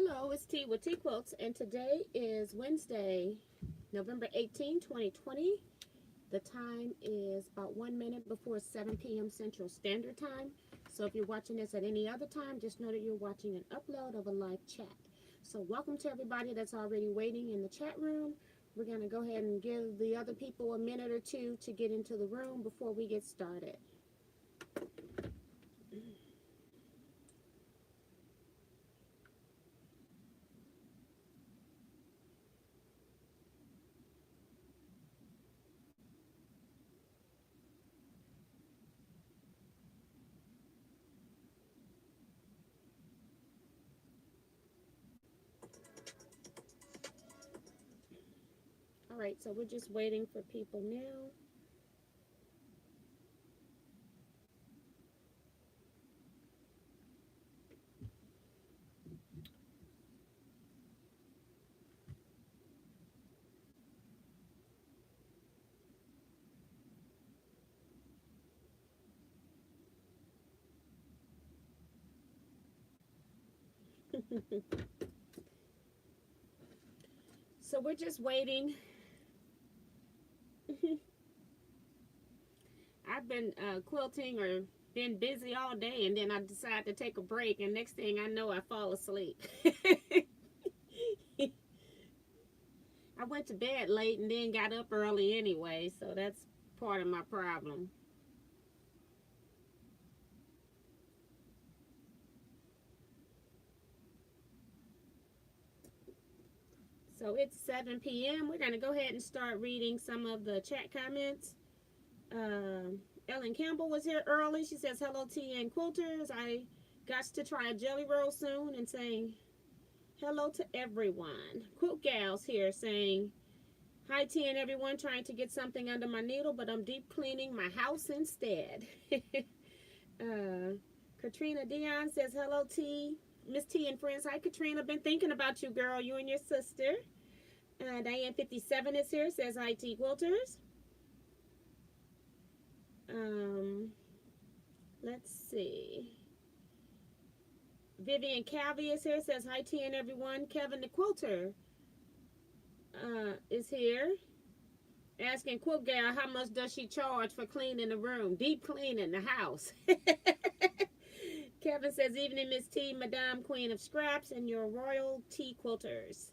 Hello, it's T with Teaquilts, and today is Wednesday, November 18, 2020. The time is about 1 minute before 7 p.m. Central Standard Time. So if you're watching this at any other time, just know that you're watching an upload of a live chat. So welcome to everybody that's already waiting in the chat room. We're going to go ahead and give the other people a minute or two to get into the room before we get started. All right, so we're just waiting for people now. So we're just waiting. I've been quilting or been busy all day, and then I decide to take a break, and next thing I know, I fall asleep. I went to bed late and then got up early anyway, so that's part of my problem. So it's 7 p.m. We're going to go ahead and start reading some of the chat comments. Ellen Campbell was here early. She says, hello, T and Quilters. I got to try a jelly roll soon, and saying hello to everyone. Quilt Gals here saying, hi, T and everyone. Trying to get something under my needle, but I'm deep cleaning my house instead. Katrina Dion says, hello, T. Miss T and friends. Hi, Katrina. Been thinking about you, girl. You and your sister. Diane 57 is here. Says, hi, T Quilters. Let's see. Vivian Calvi is here. Says, hi, T and everyone. Kevin the Quilter is here. Asking Quilt Gal, how much does she charge for cleaning the room? Deep cleaning the house. Kevin says, evening, Miss T, Madame Queen of Scraps, and your royal tea quilters.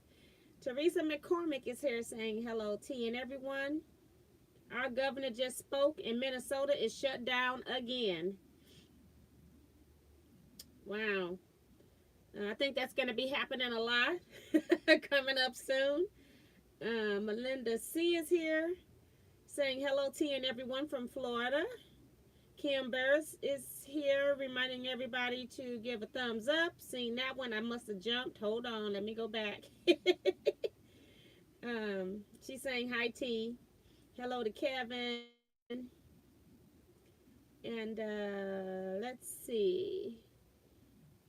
Teresa McCormick is here saying, hello, T and everyone. Our governor just spoke, and Minnesota is shut down again. Wow. I think that's going to be happening a lot coming up soon. Melinda C is here saying, hello, T and everyone from Florida. Kim Burris is here reminding everybody to give a thumbs up. Seeing that one, I must have jumped. Hold on, let me go back. She's saying hi, T. Hello to Kevin. And let's see.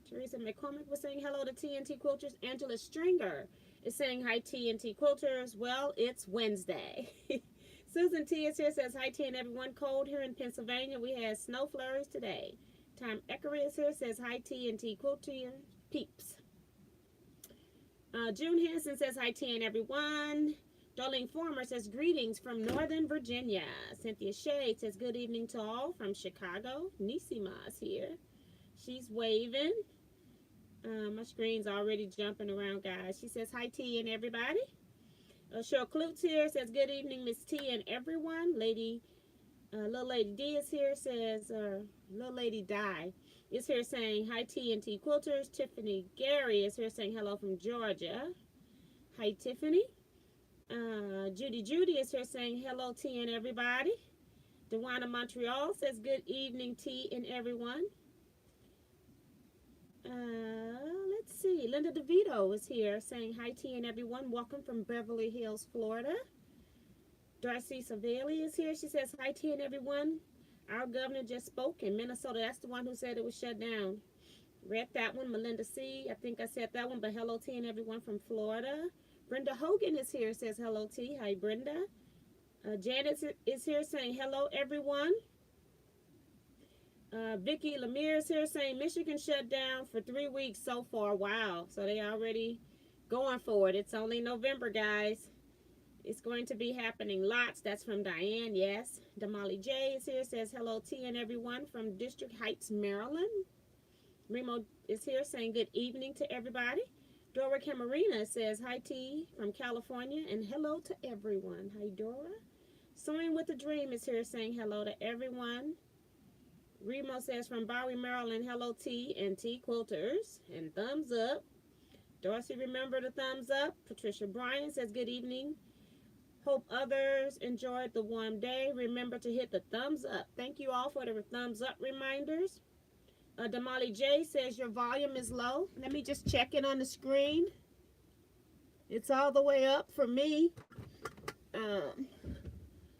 Teresa McCormick was saying hello to TNT Quilters. Angela Stringer is saying hi, TNT Quilters. Well, it's Wednesday. Susan T is here, says hi, T and everyone. Cold here in Pennsylvania. We had snow flurries today. Tom Eckery is here, says hi, T and T Quilter peeps. June Hansen says hi, T and everyone. Darlene Former says greetings from Northern Virginia. Cynthia Shade says good evening to all from Chicago. Nisima is here. She's waving. My screen's already jumping around, guys. She says hi, T and everybody. Cheryl Klutz here says good evening, Miss T and everyone. Little Lady D is here, says Little Lady Di is here saying hi, T and T Quilters. Tiffany Gary is here saying hello from Georgia. Hi, Tiffany. Judy is here saying hello, T and everybody. Dewana Montreal says good evening, T and everyone. Let's see. Linda DeVito is here saying hi, T and everyone. Welcome from Beverly Hills, Florida. Darcy Savali is here. She says hi, T and everyone. Our governor just spoke in Minnesota. That's the one who said it was shut down. Read that one. Melinda C. I think I said that one, but hello, T and everyone from Florida. Brenda Hogan is here. Says hello, T. Hi, Brenda. Janet is here saying hello, everyone. Vicky Lemire is here saying Michigan shut down for 3 weeks so far. Wow. So they already going for it. It's only November, guys. It's going to be happening lots. That's from Diane. Yes. Damali J is here. Says hello, T and everyone from District Heights, Maryland. Remo is here saying good evening to everybody. Dora Camarina says hi, T from California. And hello to everyone. Hi, Dora. Sewing with a Dream is here saying hello to everyone. Remo says from Bowie, Maryland, hello T and T Quilters. And thumbs up. Dorsey, remember the thumbs up. Patricia Bryan says good evening. Hope others enjoyed the warm day. Remember to hit the thumbs up. Thank you all for the thumbs up reminders. Damali J says your volume is low. Let me just check it on the screen. It's all the way up for me.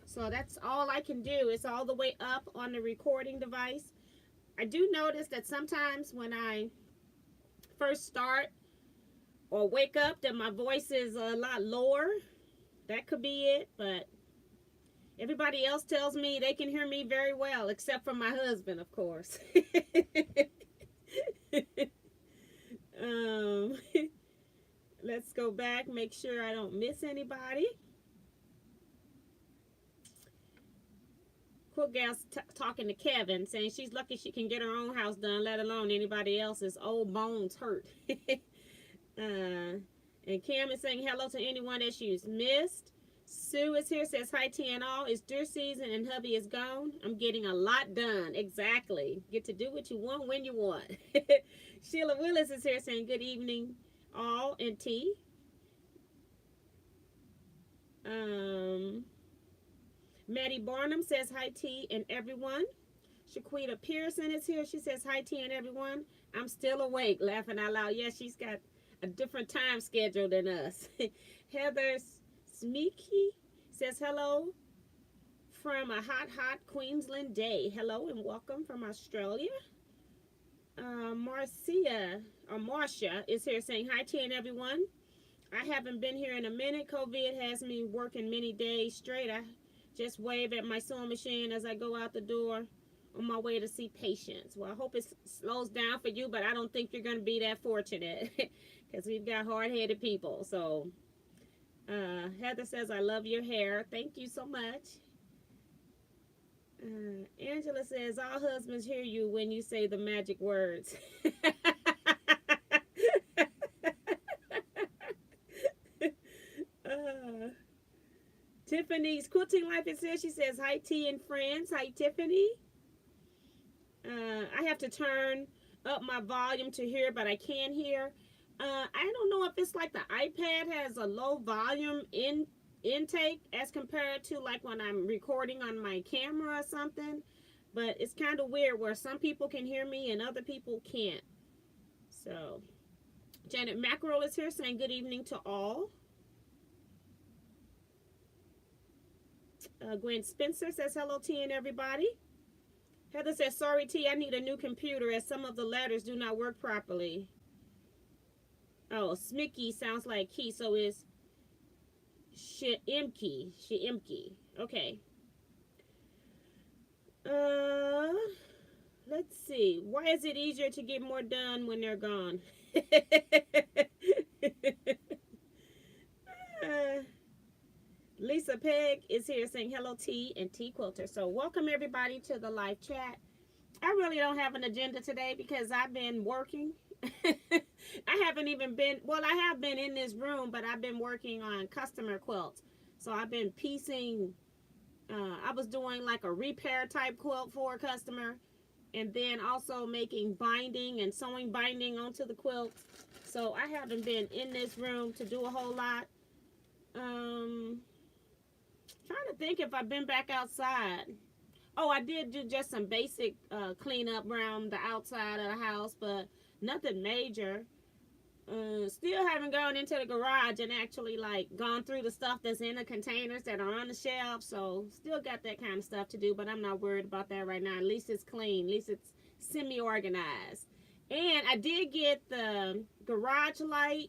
So that's all I can do. It's all the way up on the recording device. I do notice that sometimes when I first start or wake up that my voice is a lot lower. That could be it, but everybody else tells me they can hear me very well, except for my husband, of course. Let's go back, make sure I don't miss anybody. Quick Gal's talking to Kevin, saying she's lucky she can get her own house done, let alone anybody else's. Old bones hurt. And Cam is saying hello to anyone that she's missed. Sue is here, says hi T and all. It's deer season and hubby is gone. I'm getting a lot done. Exactly. Get to do what you want when you want. Sheila Willis is here saying good evening all and T. Maddie Barnum says hi T and everyone. Shaquita Pearson is here. She says hi T and everyone. I'm still awake, laughing out loud. Yes, she's got a different time schedule than us. Heather Smeeky says hello from a hot Queensland day. Hello and welcome from Australia. Marcia is here saying hi T and everyone. I haven't been here in a minute. COVID has me working many days straight. I just wave at my sewing machine as I go out the door on my way to see patients. Well, I hope it slows down for you, but I don't think you're going to be that fortunate because we've got hard-headed people. So Heather says, I love your hair. Thank you so much. Angela says, all husbands hear you when you say the magic words. Tiffany's Quilting Life is here. She says, hi T and friends. Hi Tiffany. I have to turn up my volume to hear, but I can hear. I don't know if it's like the iPad has a low volume intake as compared to like when I'm recording on my camera or something. But it's kind of weird where some people can hear me and other people can't. So, Janet Mackerel is here saying good evening to all. Gwen Spencer says hello T and everybody. Heather says, sorry T, I need a new computer as some of the letters do not work properly. Oh, Smicky sounds like key, so it's Sheimki. Okay. Let's see. Why is it easier to get more done when they're gone? Lisa Peg is here saying hello T and T Quilter. So welcome everybody to the live chat. I really don't have an agenda today because I've been working. I haven't even been, well, I have been in this room, but I've been working on customer quilts. So I've been piecing, I was doing like a repair type quilt for a customer, and then also making binding and sewing binding onto the quilt. So I haven't been in this room to do a whole lot. Trying to think if I've been back outside. Oh, I did do just some basic cleanup around the outside of the house, but nothing major. Still haven't gone into the garage and actually like gone through the stuff that's in the containers that are on the shelf. So still got that kind of stuff to do, but I'm not worried about that right now. At least it's clean. At least it's semi-organized. And I did get the garage light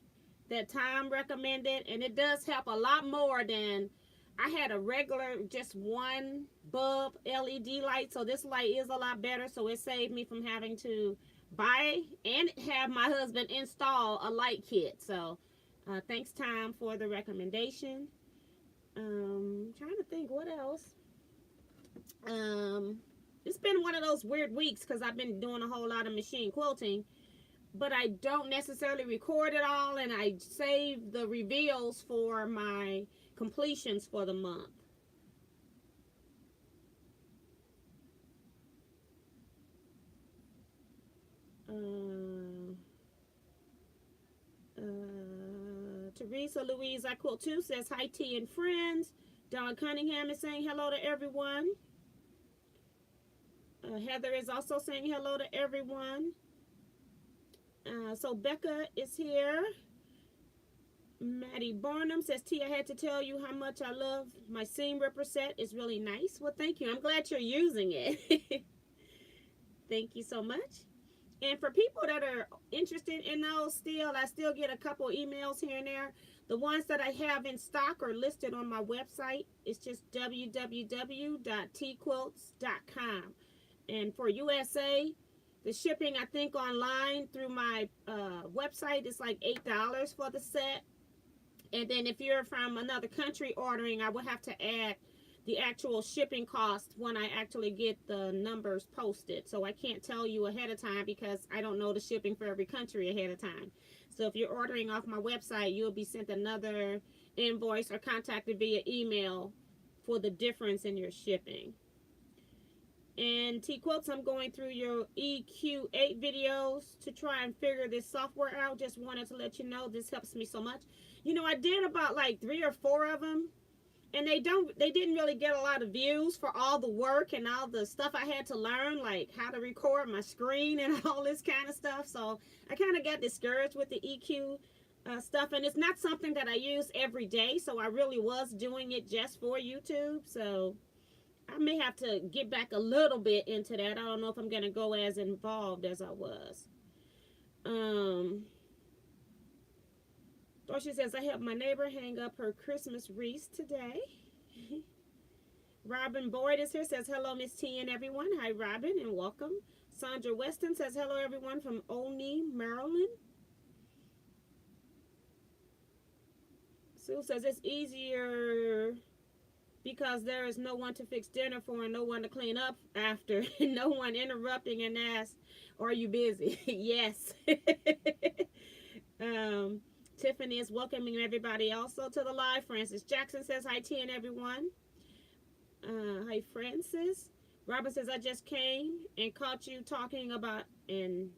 that Tom recommended, and it does help a lot more than I had a regular, just one bulb LED light, so this light is a lot better, so it saved me from having to buy and have my husband install a light kit. So thanks, Tom, for the recommendation. Trying to think what else. It's been one of those weird weeks because I've been doing a whole lot of machine quilting, but I don't necessarily record it all, and I save the reveals for my completions for the month. Teresa Louise, I quilt too, says hi T and friends. Don Cunningham is saying hello to everyone. Heather is also saying hello to everyone. So Becca is here. Maddie Barnum says, T, I had to tell you how much I love my seam ripper set. It's really nice. Well, thank you. I'm glad you're using it. Thank you so much. And for people that are interested in those still, I still get a couple emails here and there. The ones that I have in stock are listed on my website. It's just www.teaquilts.com. And for USA, the shipping, I think, online through my website is like $8 for the set. And then if you're from another country ordering, I would have to add the actual shipping cost when I actually get the numbers posted. So I can't tell you ahead of time because I don't know the shipping for every country ahead of time. So if you're ordering off my website, you'll be sent another invoice or contacted via email for the difference in your shipping. And Teaquilts, I'm going through your EQ8 videos to try and figure this software out. Just wanted to let you know this helps me so much. You know, I did about like 3 or 4 of them, and they didn't really get a lot of views for all the work and all the stuff I had to learn, like how to record my screen and all this kind of stuff. So I kind of got discouraged with the EQ stuff, and it's not something that I use every day. So I really was doing it just for YouTube. So I may have to get back a little bit into that. I don't know if I'm going to go as involved as I was. Or she says, I helped my neighbor hang up her Christmas wreath today. Robin Boyd is here, says, hello, Miss T and everyone. Hi, Robin, and welcome. Sandra Weston says, hello, everyone from Olney, Maryland. Sue says, it's easier because there is no one to fix dinner for and no one to clean up after, and no one interrupting and ask, are you busy? Yes. Tiffany is welcoming everybody also to the live. Francis Jackson says, hi, T and everyone. Hi, Francis. Robin says, I just came and caught you talking about an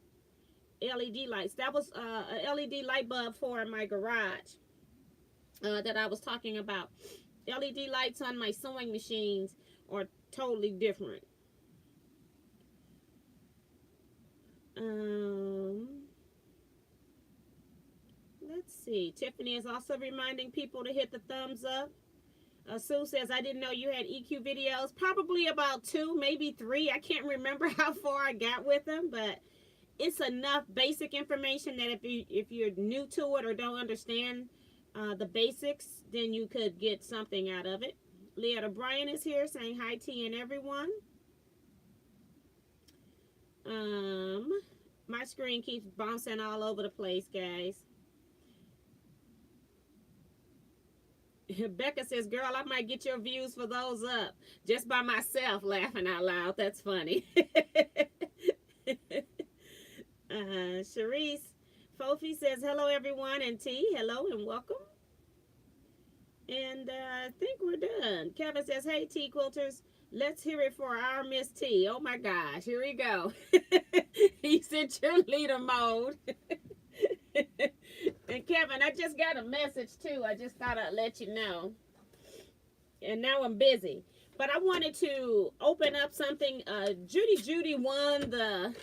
LED lights. That was a LED light bulb for my garage that I was talking about. LED lights on my sewing machines are totally different. Let's see. Tiffany is also reminding people to hit the thumbs up. Sue says, I didn't know you had EQ videos. Probably about 2, maybe 3. I can't remember how far I got with them, but it's enough basic information that if you're new to it or don't understand the basics, then you could get something out of it. Leah O'Brien is here saying hi, T and everyone. My screen keeps bouncing all over the place, guys. Becca says, girl, I might get your views for those up just by myself laughing out loud. That's funny. Sharice Fofi says, hello, everyone, and T, hello and welcome. And I think we're done. Kevin says, hey, T Quilters, let's hear it for our Miss T. Oh, my gosh. Here we go. He's in cheerleader mode. And Kevin, I just got a message, too. I just thought I'd let you know. And now I'm busy. But I wanted to open up something. Judy won the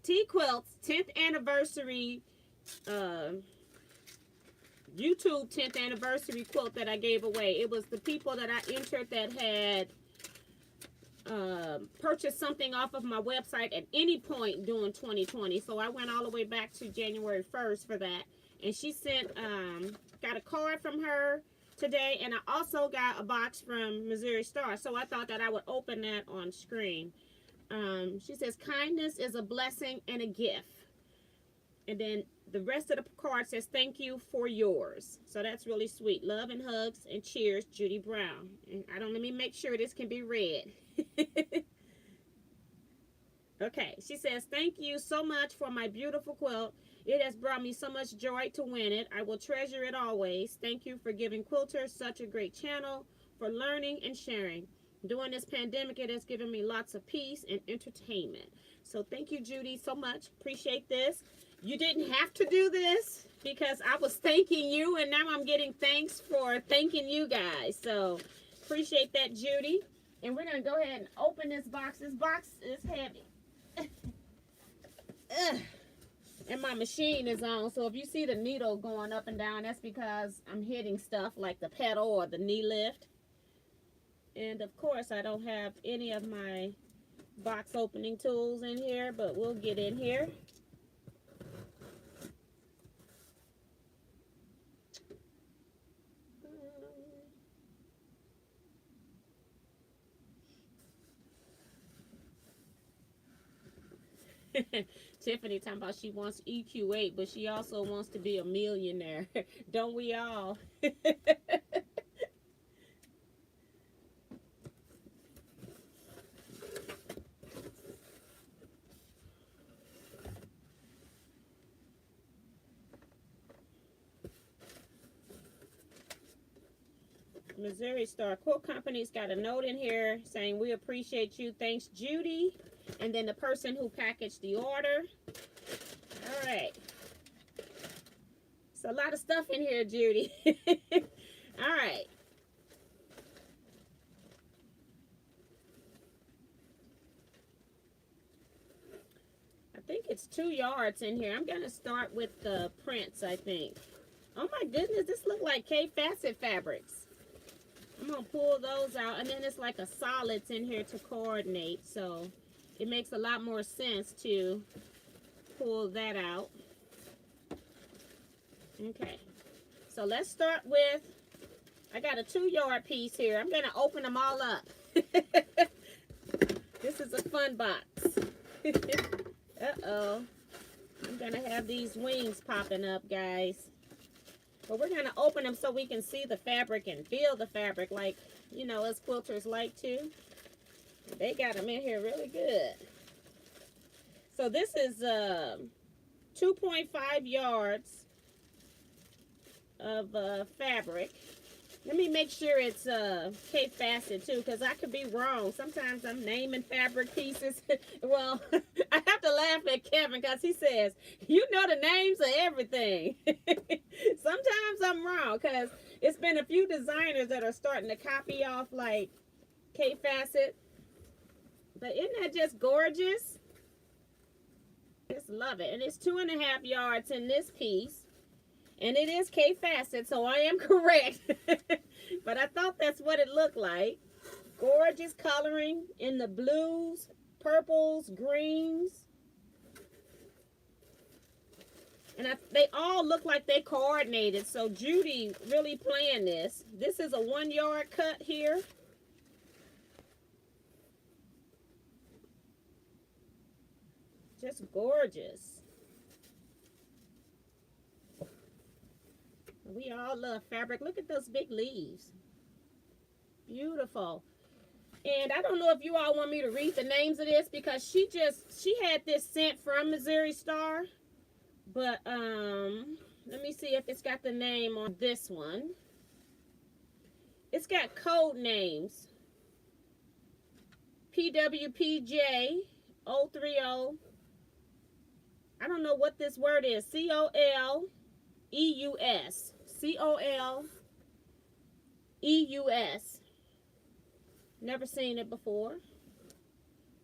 Teaquilts 10th anniversary YouTube 10th anniversary quilt that I gave away. It was the people that I entered that had purchased something off of my website at any point during 2020. So I went all the way back to January 1st for that. And she sent, got a card from her today, and I also got a box from Missouri Star. So I thought that I would open that on screen. She says, kindness is a blessing and a gift. And then the rest of the card says, thank you for yours. So that's really sweet. Love and hugs and cheers, Judy Brown. And let me make sure this can be read. Okay, she says, thank you so much for my beautiful quilt. It has brought me so much joy to win it. I will treasure it always. Thank you for giving quilters such a great channel for learning and sharing. During this pandemic, it has given me lots of peace and entertainment. So thank you, Judy, so much. Appreciate this. You didn't have to do this because I was thanking you, and now I'm getting thanks for thanking you guys. So appreciate that, Judy. And we're going to go ahead and open this box. This box is heavy. And my machine is on, so if you see the needle going up and down, that's because I'm hitting stuff like the pedal or the knee lift. And of course I don't have any of my box opening tools in here, but we'll get in here. Tiffany talking about she wants EQ8, but she also wants to be a millionaire. Don't we all? Missouri Star Quilt Company's got a note in here saying, we appreciate you. Thanks, Judy. And then the person who packaged the order. All right. It's a lot of stuff in here, Judy. All right. I think it's 2 yards in here. I'm going to start with the prints, I think. Oh my goodness, this look like K-Facet fabrics. I'm going to pull those out. And then it's like a solids in here to coordinate. So it makes a lot more sense to pull that out. Okay. So let's start with, I got a 2-yard piece here. I'm going to open them all up. This is a fun box. Uh-oh. I'm going to have these wings popping up, guys. But we're going to open them so we can see the fabric and feel the fabric like, you know, as quilters like to. They got them in here really good. So this is 2.5 yards of fabric. Let me make sure it's K-Facet too, because I could be wrong. Sometimes I'm naming fabric pieces. Well, I have to laugh at Kevin because he says, you know the names of everything. Sometimes I'm wrong because it's been a few designers that are starting to copy off like K-Facet. But isn't that just gorgeous? Just love it. And it's 2.5 yards in this piece. And it is K-Facet, so I am correct. But I thought that's what it looked like. Gorgeous coloring in the blues, purples, greens. And they all look like they coordinated. So Judy really planned this. This is a 1-yard cut here. Just gorgeous. We all love fabric. Look at those big leaves. Beautiful. And I don't know if you all want me to read the names of this because she had this sent from Missouri Star. But let me see if it's got the name on this one. It's got code names. PWPJ 030. I don't know what this word is. COLEUS. COLEUS. Never seen it before.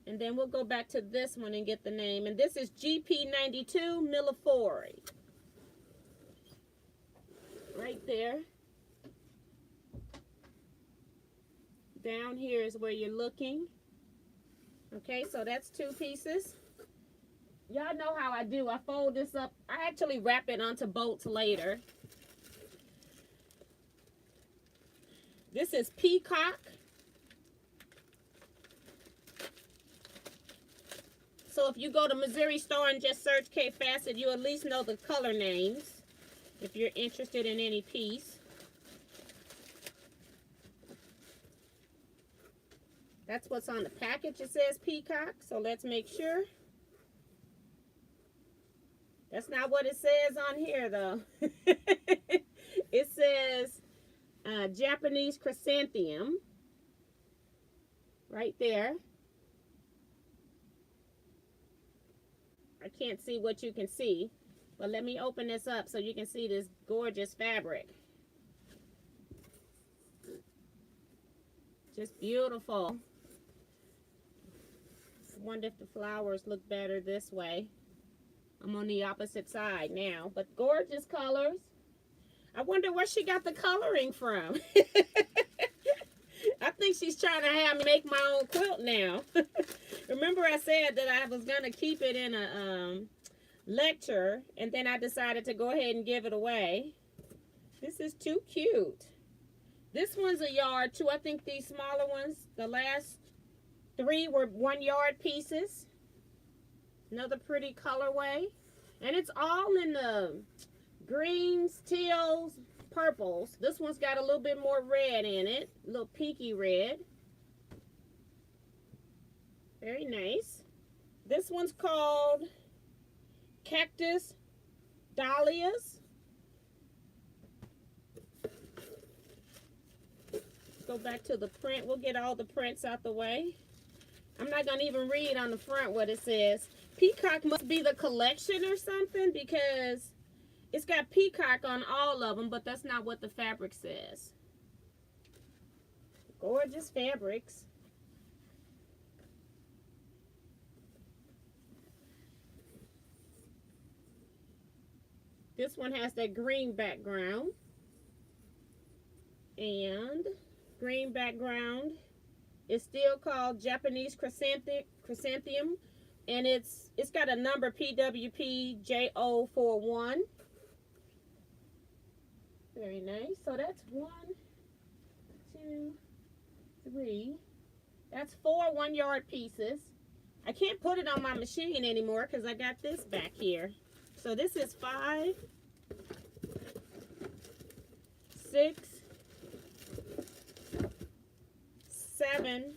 And then we'll go back to this one and get the name. And this is GP92 Millifori. Right there. Down here is where you're looking. Okay, so that's 2 pieces. Y'all know how I do. I fold this up. I actually wrap it onto bolts later. This is Peacock. So if you go to Missouri Store and just search K Facet, you at least know the color names if you're interested in any piece. That's what's on the package. It says Peacock, so let's make sure. That's not what it says on here, though. It says Japanese chrysanthemum right there. I can't see what you can see, but let me open this up so you can see this gorgeous fabric. Just beautiful. I wonder if the flowers look better this way. I'm on the opposite side now, but gorgeous colors. I wonder where she got the coloring from. I think she's trying to have me make my own quilt now. Remember I said that I was going to keep it in a lecture, and then I decided to go ahead and give it away. This is too cute. This one's a yard too. I think these smaller ones, the last 3 were 1 yard pieces. Another pretty colorway. And it's all in the greens, teals, purples. This one's got a little bit more red in it. A little pinky red. Very nice. This one's called Cactus Dahlias. Let's go back to the print. We'll get all the prints out the way. I'm not going to even read on the front what it says. Peacock must be the collection or something, because it's got peacock on all of them, but that's not what the fabric says. Gorgeous fabrics. This one has that green background. And green background. It's still called Japanese chrysanthemum, and it's got a number PWPJ041. Very nice. So that's 1, 2, 3. That's 4 1 yard pieces. I can't put it on my machine anymore because I got this back here. So this is 5, 6, 7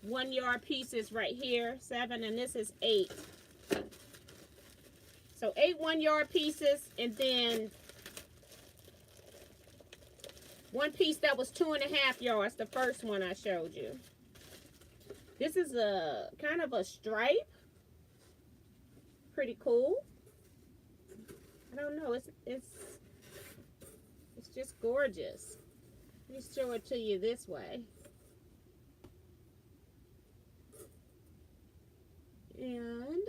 1 yard pieces right here. 7, and this is 8. So 8 1 yard pieces, and then 1 piece that was 2.5 yards, the first one I showed you. This is a kind of a stripe. Pretty cool. I don't know, it's just gorgeous. Let me show it to you this way. And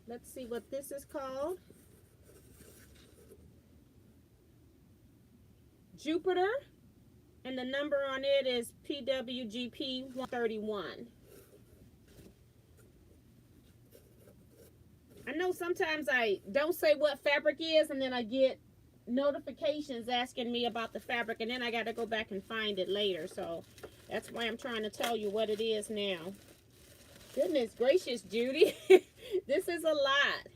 let's see what this is called. Jupiter, and the number on it is PWGP 131. I know sometimes I don't say what fabric is, and then I get notifications asking me about the fabric, and then I got to go back and find it later. So that's why I'm trying to tell you what it is now. Goodness gracious, Judy. This is a lot.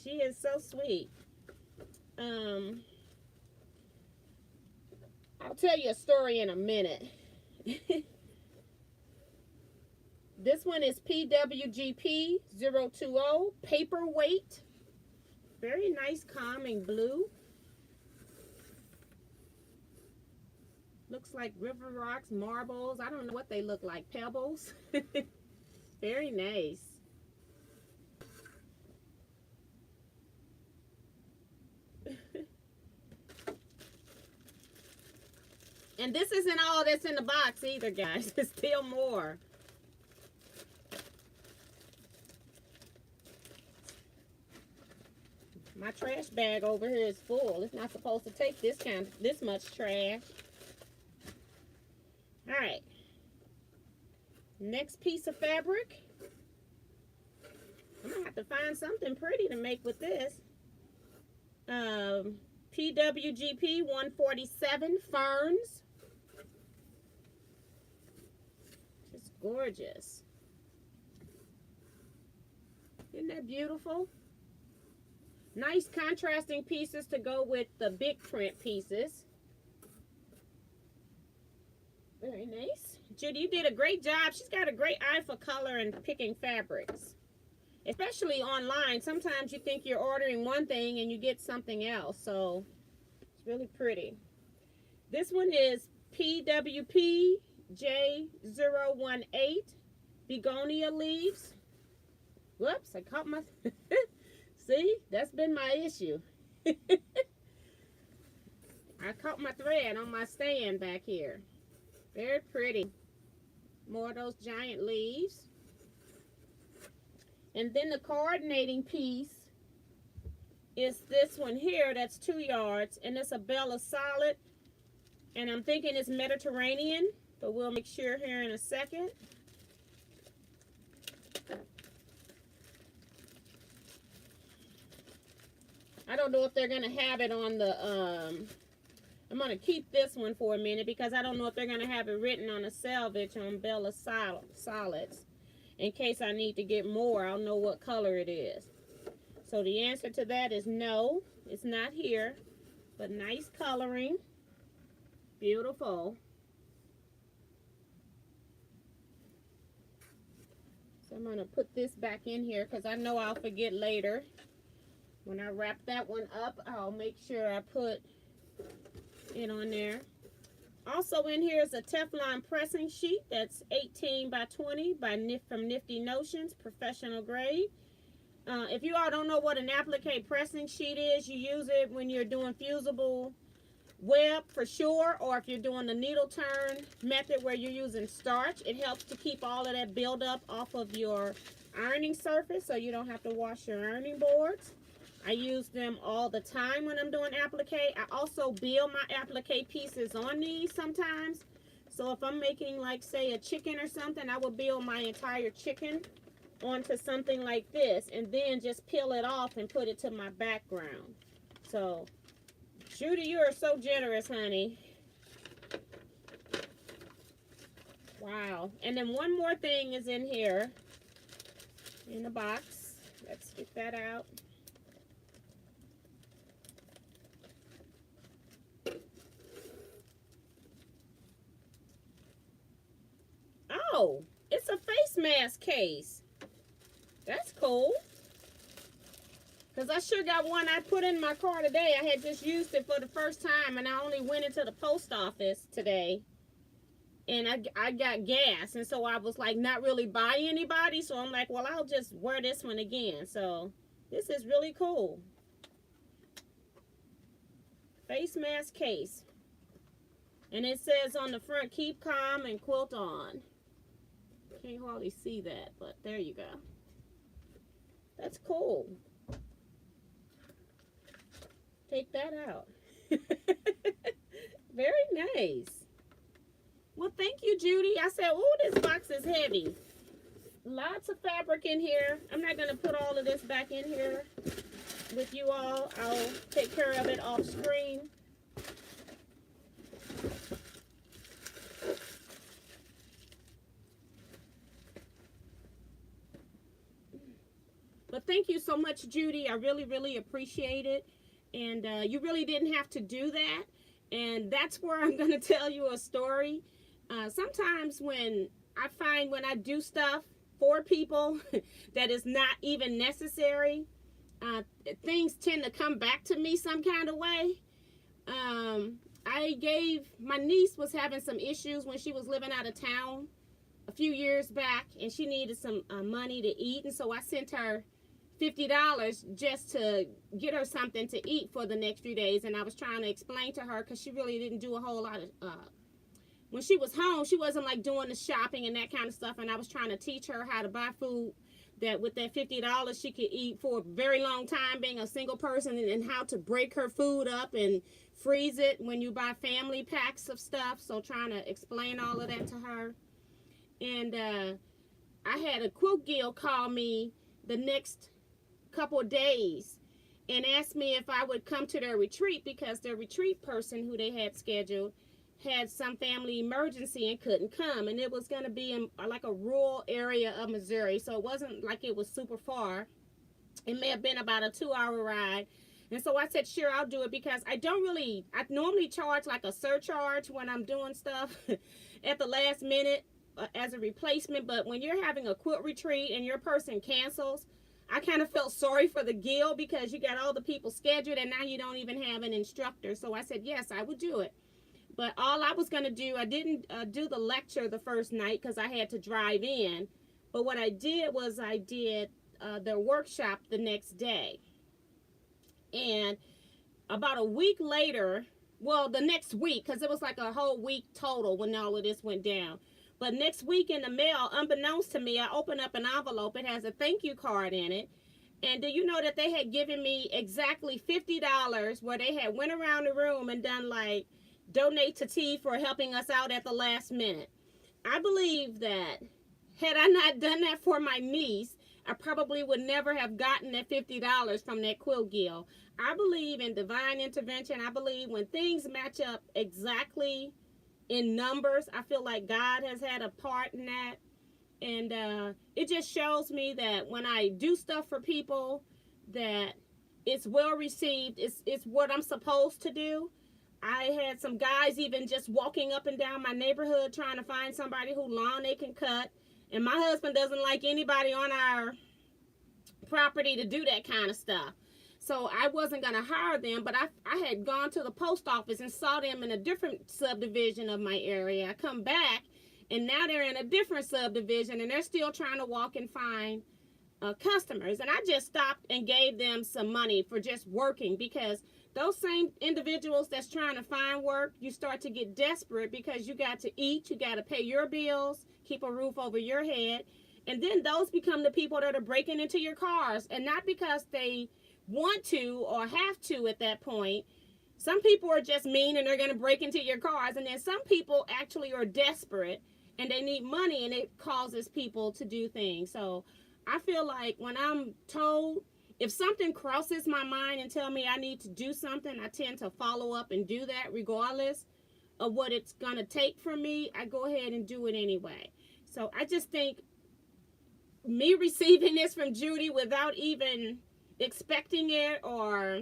She is so sweet. I'll tell you a story in a minute. This one is PWGP 020, paperweight. Very nice calming blue. Looks like river rocks, marbles. I don't know what they look like, pebbles. Very nice. And this isn't all that's in the box either, guys. There's still more. My trash bag over here is full. It's not supposed to take this much trash. All right. Next piece of fabric. I'm gonna have have to find something pretty to make with this. PWGP 147 ferns. Just gorgeous. Isn't that beautiful? Nice contrasting pieces to go with the big print pieces. Very nice. Judy, you did a great job. She's got a great eye for color and picking fabrics. Especially online. Sometimes you think you're ordering one thing and you get something else. So, it's really pretty. This one is PWP J018 Begonia leaves. Whoops, I caught my... See, that's been my issue. I caught my thread on my stand back here. Very pretty. More of those giant leaves. And then the coordinating piece is this one here. That's 2 yards. And it's a Bella Solid. And I'm thinking it's Mediterranean. But we'll make sure here in a second. I don't know if they're going to have it on the, I'm going to keep this one for a minute because I don't know if they're going to have it written on a selvage on Bella Solids. In case I need to get more, I'll know what color it is. So the answer to that is no, it's not here. But nice coloring. Beautiful. So I'm going to put this back in here because I know I'll forget later. When I wrap that one up, I'll make sure I put it on there. Also in here is a Teflon pressing sheet that's 18 by 20 from Nifty Notions, professional grade. If you all don't know what an applique pressing sheet is, you use it when you're doing fusible web for sure, or if you're doing the needle turn method where you're using starch. It helps to keep all of that buildup off of your ironing surface so you don't have to wash your ironing boards. I use them all the time when I'm doing applique. I also build my applique pieces on these sometimes. So if I'm making, like, say, a chicken or something, I will build my entire chicken onto something like this and then just peel it off and put it to my background. So, Judy, you are so generous, honey. Wow. And then one more thing is in here in the box. Let's get that out. Oh, it's a face mask case. That's cool. Because I sure got one I put in my car today. I had just used it for the first time, and I only went into the post office today. And I got gas, and so I was like not really by anybody. So I'm like, well, I'll just wear this one again. So this is really cool. Face mask case. And it says on the front, keep calm and quilt on. Can't hardly see that, but there you go. That's cool. Take that out. Very nice. Well, thank you, Judy. I said, oh, this box is heavy. Lots of fabric in here. I'm not going to put all of this back in here with you all. I'll take care of it off screen. But thank you so much, Judy. I really, really appreciate it. And you really didn't have to do that. And that's where I'm going to tell you a story. Sometimes when I do stuff for people that is not even necessary, things tend to come back to me some kind of way. My niece was having some issues when she was living out of town a few years back, and she needed some money to eat. And so I sent her $50 just to get her something to eat for the next few days. And I was trying to explain to her, because she really didn't do a whole lot of when she was home, she wasn't like doing the shopping and that kind of stuff. And I was trying to teach her how to buy food that with that $50 she could eat for a very long time, being a single person, and how to break her food up and freeze it when you buy family packs of stuff. So trying to explain all of that to her. And I had a quilt guild call me the next couple of days and asked me if I would come to their retreat because their retreat person who they had scheduled had some family emergency and couldn't come. And it was going to be in like a rural area of Missouri. So it wasn't like it was super far. It may have been about a 2-hour ride. And so I said, sure, I'll do it because I normally charge like a surcharge when I'm doing stuff at the last minute as a replacement. But when you're having a quilt retreat and your person cancels, I kind of felt sorry for the guild because you got all the people scheduled and now you don't even have an instructor. So I said, yes, I would do it. But all I was going to do, I didn't do the lecture the first night because I had to drive in. But what I did was I did their workshop the next day. And about a week later, well, the next week, because it was like a whole week total when all of this went down. But next week in the mail, unbeknownst to me, I opened up an envelope. It has a thank you card in it. And do you know that they had given me exactly $50 where they had went around the room and done like, donate to T for helping us out at the last minute. I believe that had I not done that for my niece, I probably would never have gotten that $50 from that quilt guild. I believe in divine intervention. I believe when things match up exactly in numbers, I feel like God has had a part in that. And it just shows me that when I do stuff for people, that it's well received. It's what I'm supposed to do. I had some guys even just walking up and down my neighborhood trying to find somebody whose lawn they can cut. And my husband doesn't like anybody on our property to do that kind of stuff. So I wasn't going to hire them, but I had gone to the post office and saw them in a different subdivision of my area. I come back, and now they're in a different subdivision, and they're still trying to walk and find customers. And I just stopped and gave them some money for just working, because those same individuals that's trying to find work, you start to get desperate because you got to eat, you got to pay your bills, keep a roof over your head. And then those become the people that are breaking into your cars, and not because they want to or have to at that point. Some people are just mean and they're going to break into your cars. And then some people actually are desperate and they need money, and it causes people to do things. So I feel like when I'm told, if something crosses my mind and tell me I need to do something, I tend to follow up and do that regardless of what it's going to take from me. I go ahead and do it anyway. So I just think me receiving this from Judy without even expecting it or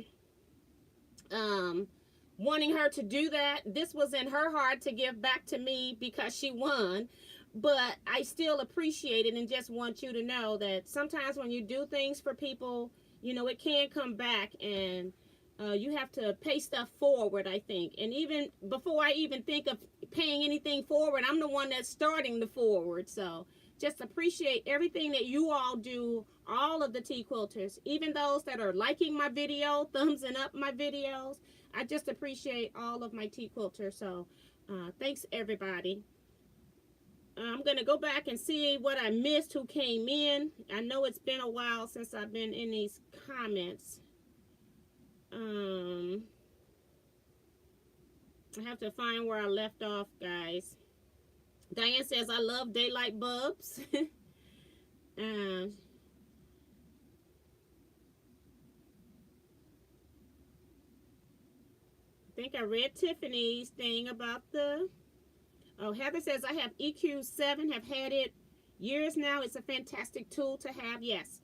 wanting her to do that, this was in her heart to give back to me because she won. But I still appreciate it and just want you to know that sometimes when you do things for people, you know, it can come back, and you have to pay stuff forward, I think. And even before I even think of paying anything forward, I'm the one that's starting the forward. So just appreciate everything that you all do, all of the tea quilters, even those that are liking my video, thumbsing up my videos. I just appreciate all of my tea quilters. So thanks, everybody. I'm going to go back and see what I missed, who came in. I know it's been a while since I've been in these comments. I have to find where I left off, guys. Diane says, I love daylight bulbs. I think I read Tiffany's thing about the... Oh, Heather says, I have EQ7, have had it years now. It's a fantastic tool to have. Yes.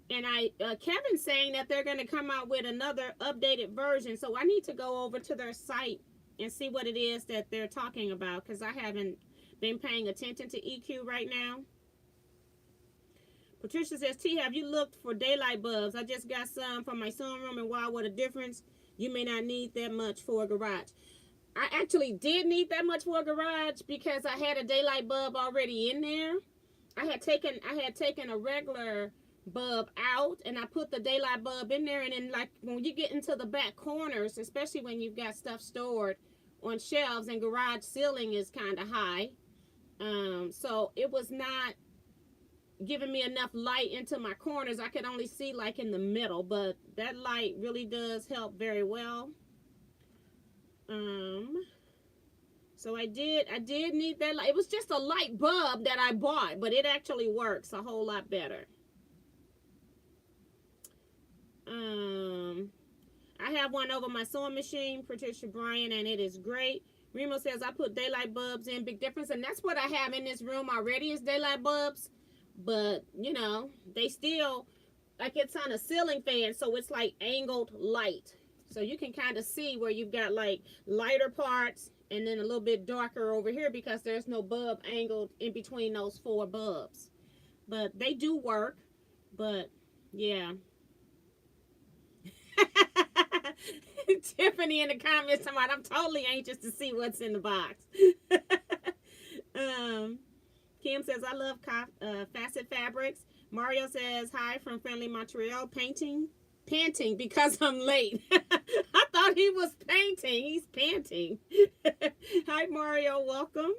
And Kevin's saying that they're going to come out with another updated version. So I need to go over to their site and see what it is that they're talking about, because I haven't been paying attention to EQ right now. Patricia says, T, have you looked for daylight bulbs? I just got some from my sunroom, and wow, what a difference. You may not need that much for a garage. I actually did need that much for a garage because I had a daylight bulb already in there. I had taken a regular bulb out, and I put the daylight bulb in there. And then, like, when you get into the back corners, especially when you've got stuff stored on shelves and garage ceiling is kind of high, so it was not giving me enough light into my corners. I could only see like in the middle, but that light really does help very well. So I did need that light. It was just a light bulb that I bought, but it actually works a whole lot better. have one over my sewing machine, Patricia Bryan, and it is great. Remo says, I put daylight bulbs in, big difference. And that's what I have in this room already is daylight bulbs. But, you know, they still, like it's on a ceiling fan, so it's like angled light. So you can kind of see where you've got like lighter parts and then a little bit darker over here because there's no bulb angled in between those 4 bulbs. But they do work. But, yeah. Tiffany in the comments talking about, I'm totally anxious to see what's in the box. Kim says, I love facet fabrics. Mario says, hi from friendly Montreal, panting because I'm late. I thought he was painting. He's panting. Hi, Mario. Welcome.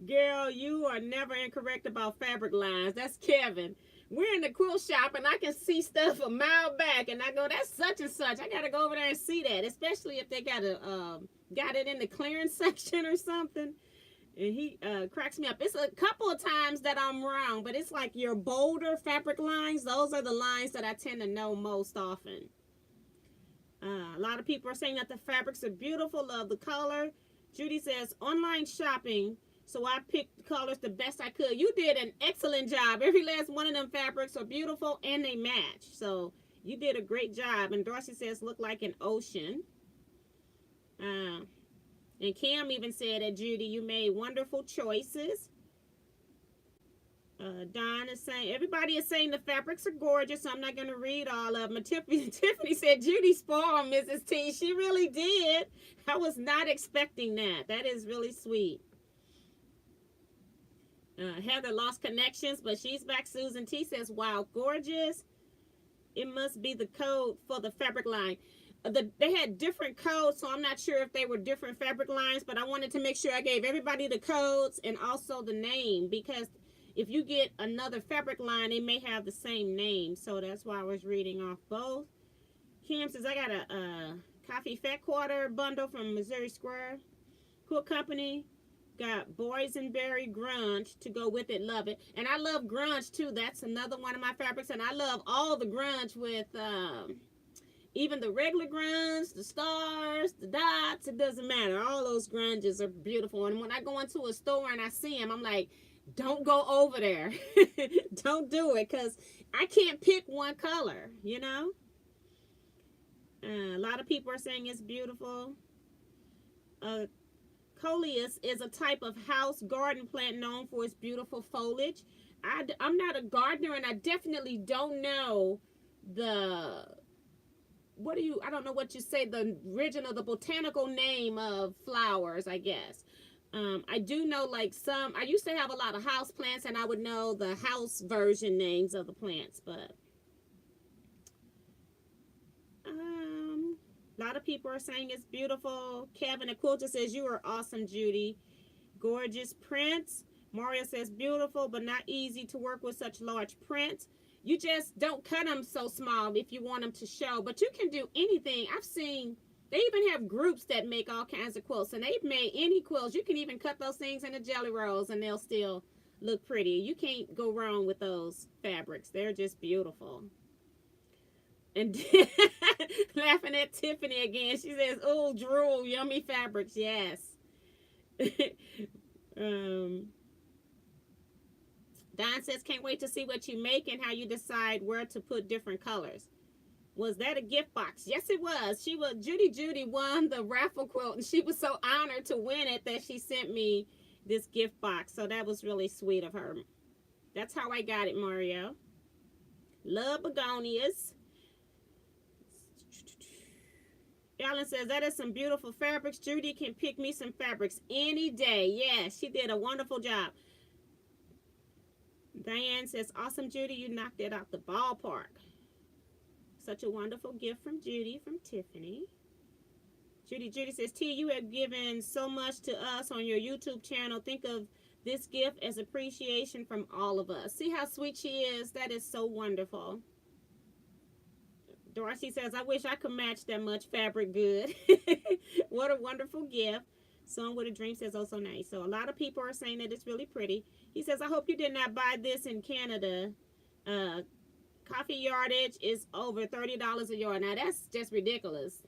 Girl, you are never incorrect about fabric lines. That's Kevin. We're in the quilt shop, and I can see stuff a mile back, and I go, that's such and such. I got to go over there and see that, especially if they got it in the clearance section or something. And he cracks me up. It's a couple of times that I'm wrong, but it's like your bolder fabric lines. Those are the lines that I tend to know most often. A lot of people are saying that the fabrics are beautiful. Love the color. Judy says, online shopping. So I picked the colors the best I could. You did an excellent job. Every last one of them fabrics are beautiful and they match. So you did a great job. And Darcy says, look like an ocean. And Cam even said that, Judy, you made wonderful choices. Don is saying, everybody is saying the fabrics are gorgeous, so I'm not going to read all of them. Tiffany said, Judy spoiled Mrs. T. She really did. I was not expecting that. That is really sweet. Heather lost connections, but she's back. Susan T says, wow, gorgeous. It must be the code for the fabric line. They had different codes, so I'm not sure if they were different fabric lines, but I wanted to make sure I gave everybody the codes and also the name, because if you get another fabric line, they may have the same name. So that's why I was reading off both. Kim says, I got a coffee fat quarter bundle from Missouri Square Quilt Company. Got boysenberry grunge to go with it. Love it. And I love grunge too. That's another one of my fabrics. And I love all the grunge with even the regular grunge, the stars, the dots. It doesn't matter. All those grunges are beautiful. And when I go into a store and I see them, I'm like, don't go over there. Don't do it, because I can't pick one color, you know. A lot of people are saying it's beautiful. Coleus is a type of house garden plant known for its beautiful foliage. I'm not a gardener, and I definitely don't know I don't know what you say, the botanical name of flowers, I guess. I do know like I used to have a lot of house plants, and I would know the house version names of the plants, but a lot of people are saying it's beautiful. Kevin at Quilter says, you are awesome, Judy. Gorgeous prints. Mario says, beautiful, but not easy to work with such large prints. You just don't cut them so small if you want them to show. But you can do anything. I've seen, they even have groups that make all kinds of quilts. And they've made any quilts. You can even cut those things into jelly rolls and they'll still look pretty. You can't go wrong with those fabrics. They're just beautiful. And laughing at Tiffany again. She says, oh, drool, yummy fabrics. Yes. Don says, can't wait to see what you make and how you decide where to put different colors. Was that a gift box? Yes, it was. Judy won the raffle quilt, and she was so honored to win it that she sent me this gift box. So that was really sweet of her. That's how I got it, Mario. Love begonias. Ellen says, that is some beautiful fabrics. Judy can pick me some fabrics any day. Yes, she did a wonderful job. Diane says, awesome, Judy. You knocked it out the ballpark. Such a wonderful gift from Judy, from Tiffany. Judy says, T, you have given so much to us on your YouTube channel. Think of this gift as appreciation from all of us. See how sweet she is? That is so wonderful. Darcy says, I wish I could match that much fabric good. What a wonderful gift. Song with a Dream says, oh, so nice. So a lot of people are saying that it's really pretty. He says, I hope you did not buy this in Canada. Coffee yardage is over $30 a yard. Now that's just ridiculous.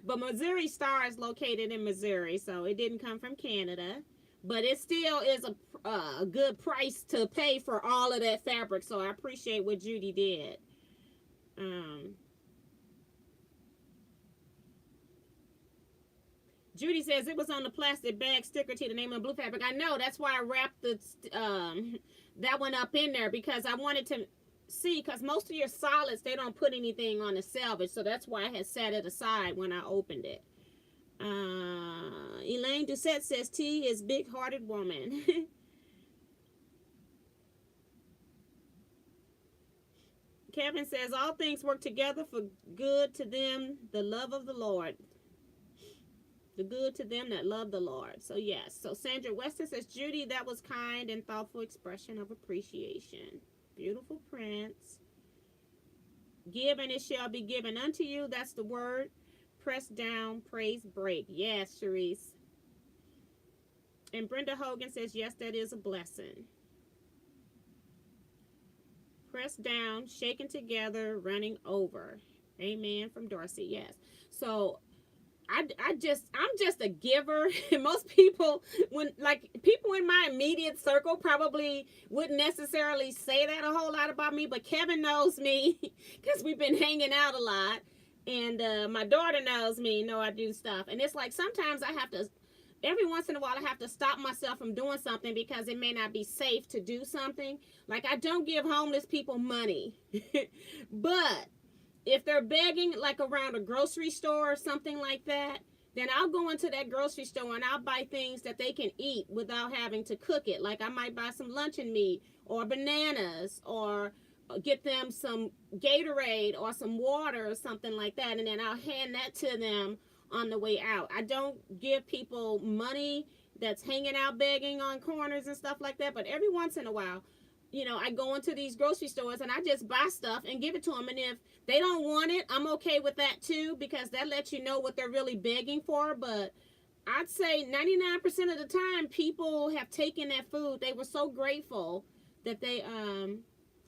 But Missouri Star is located in Missouri, so it didn't come from Canada. But it still is a good price to pay for all of that fabric. So I appreciate what Judy did. Judy says it was on the plastic bag sticker to the name of blue fabric. I know, that's why I wrapped the that one up in there, because I wanted to see, because most of your solids, they don't put anything on the selvage, so that's why I had set it aside when I opened it. Elaine Doucette says T is big-hearted woman. Kevin says all things work together for good to them, the love of the Lord. The good to them that love the Lord. So yes. So Sandra Weston says, Judy, that was kind and thoughtful expression of appreciation. Beautiful prints. Give and it shall be given unto you. That's the word. Press down, praise break. Yes, Sharice. And Brenda Hogan says, yes, that is a blessing. Press down, shaken together, running over. Amen from Dorsey. Yes. So I'm just a giver. And most people, people in my immediate circle probably wouldn't necessarily say that a whole lot about me, but Kevin knows me because we've been hanging out a lot. And my daughter knows me, I do stuff. And it's like sometimes I have to, every once in a while I have to stop myself from doing something because it may not be safe to do something. Like I don't give homeless people money. But if they're begging like around a grocery store or something like that, then I'll go into that grocery store and I'll buy things that they can eat without having to cook it. Like I might buy some luncheon meat or bananas, or get them some Gatorade or some water or something like that. And then I'll hand that to them on the way out. I don't give people money that's hanging out begging on corners and stuff like that. But every once in a while, I go into these grocery stores and I just buy stuff and give it to them. And if they don't want it, I'm okay with that too, because that lets you know what they're really begging for. But I'd say 99% of the time, people have taken that food. They were so grateful that they,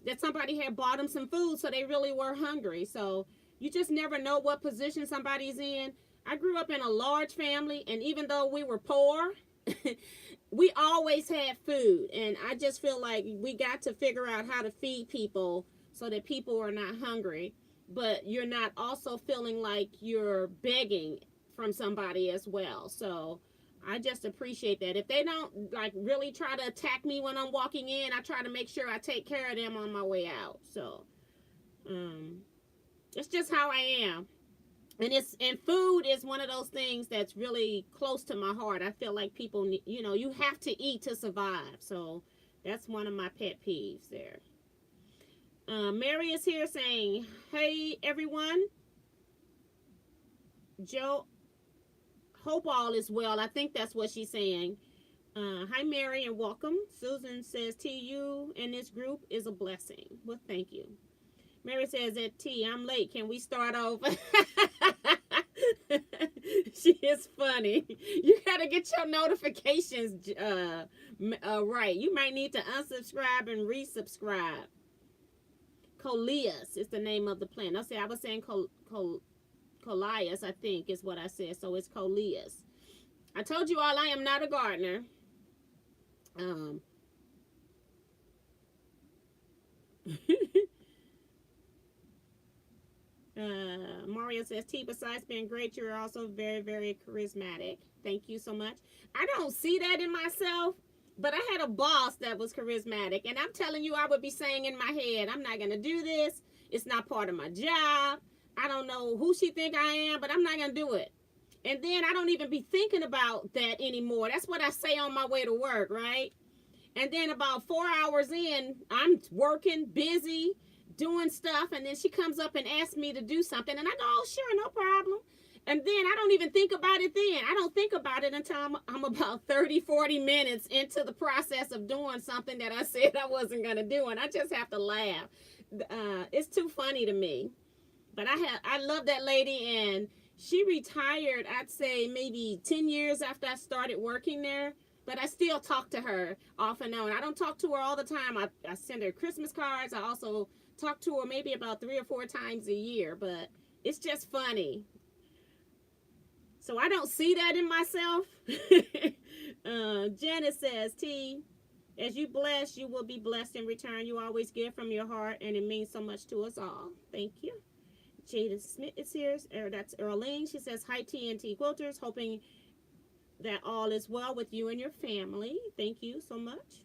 that somebody had bought them some food, so they really were hungry. So you just never know what position somebody's in. I grew up in a large family, and even though we were poor, we always had food. And I just feel like we got to figure out how to feed people so that people are not hungry, but you're not also feeling like you're begging from somebody as well. So I just appreciate that. If they don't really try to attack me when I'm walking in, I try to make sure I take care of them on my way out. So it's just how I am. And food is one of those things that's really close to my heart. I feel like people, you have to eat to survive. So that's one of my pet peeves there. Mary is here saying, hey, everyone. Joe, hope all is well. I think that's what she's saying. Hi, Mary, and welcome. Susan says, TU in this group is a blessing. Well, thank you. Mary says, at T, I'm late. Can we start over? She is funny. You got to get your notifications right. You might need to unsubscribe and resubscribe. Coleus is the name of the plant. I was saying Coleus, I think is what I said. So it's Coleus. I told you all I am not a gardener. Mario says, T, besides being great, you're also very, very charismatic. Thank you so much. I don't see that in myself, but I had a boss that was charismatic, and I'm telling you, I would be saying in my head, I'm not going to do this. It's not part of my job. I don't know who she think I am, but I'm not going to do it. And then I don't even be thinking about that anymore. That's what I say on my way to work, right? And then about 4 hours in, I'm working, busy, doing stuff, and then she comes up and asks me to do something, and I go, oh, sure, no problem. And then I don't even think about it then. I don't think about it until I'm about 30, 40 minutes into the process of doing something that I said I wasn't going to do, and I just have to laugh. It's too funny to me. But I love that lady, and she retired, I'd say, maybe 10 years after I started working there. But I still talk to her off and on. I don't talk to her all the time. I send her Christmas cards. I also talk to her maybe about 3 or 4 times a year, but it's just funny. So I don't see that in myself. Janet says, T, as you bless, you will be blessed in return. You always give from your heart, and it means so much to us all. Thank you. Jada Smith is here. That's Earlene. She says, hi, T and T Quilters. Hoping that all is well with you and your family. Thank you so much.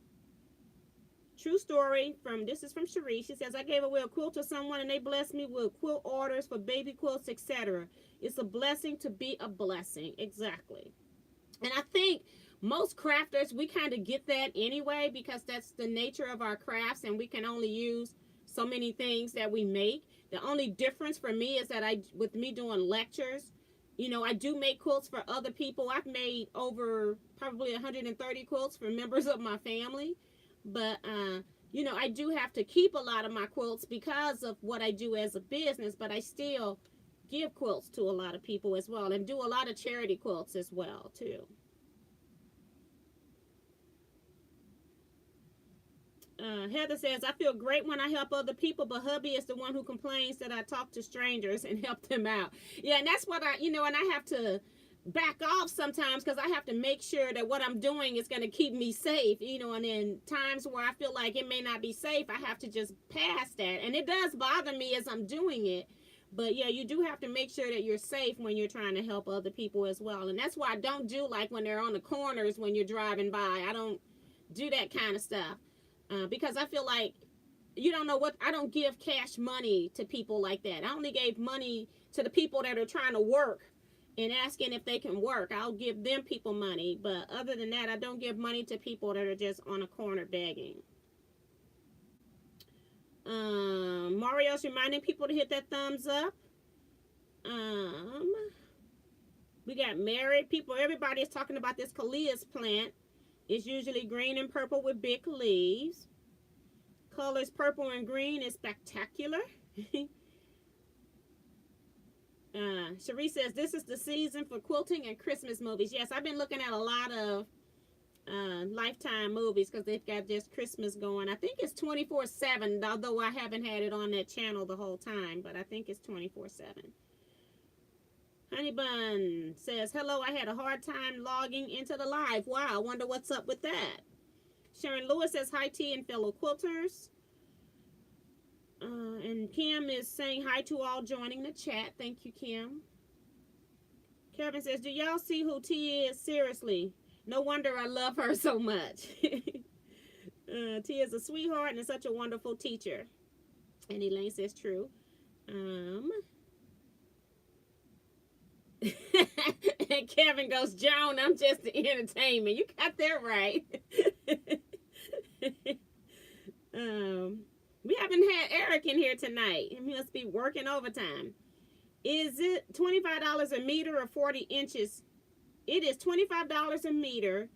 True story this is from Cherie. She says, I gave away a quilt to someone and they blessed me with quilt orders for baby quilts, etc. It's a blessing to be a blessing. Exactly. And I think most crafters, we kind of get that anyway, because that's the nature of our crafts, and we can only use so many things that we make. The only difference for me is that with me doing lectures, you know, I do make quilts for other people. I've made over probably 130 quilts for members of my family. But, you know, I do have to keep a lot of my quilts because of what I do as a business, but I still give quilts to a lot of people as well, and do a lot of charity quilts as well, too. Heather says, I feel great when I help other people, but hubby is the one who complains that I talk to strangers and help them out. Yeah, and that's what and I have to back off sometimes, because I have to make sure that what I'm doing is going to keep me safe, you know, and in times where I feel like it may not be safe, I have to just pass that. And it does bother me as I'm doing it. But yeah, you do have to make sure that you're safe when you're trying to help other people as well. And that's why I don't do like when they're on the corners when you're driving by. I don't do that kind of stuff. Because I feel like you don't know what, I don't give cash money to people like that. I only gave money to the people that are trying to work and asking if they can work. I'll give them people money. But other than that, I don't give money to people that are just on a corner begging. Mario's reminding people to hit that thumbs up. We got married people. Everybody is talking about this Kalia's plant. It's usually green and purple with big leaves. Colors purple and green is spectacular. Cherie says, this is the season for quilting and Christmas movies. Yes, I've been looking at a lot of Lifetime movies because they've got this Christmas going. I think it's 24/7, although I haven't had it on that channel the whole time, but I think it's 24/7. Honey Bun says, hello, I had a hard time logging into the live. Wow, I wonder what's up with that. Sharon Lewis says, hi, T and fellow quilters. And Kim is saying hi to all joining the chat. Thank you, Kim. Kevin says, do y'all see who T is? Seriously. No wonder I love her so much. T is a sweetheart and is such a wonderful teacher. And Elaine says, true. And Kevin goes, Joan, I'm just the entertainment. You got that right. We haven't had Eric in here tonight. He must be working overtime. Is it $25 a meter or 40 inches? It is $25 a meter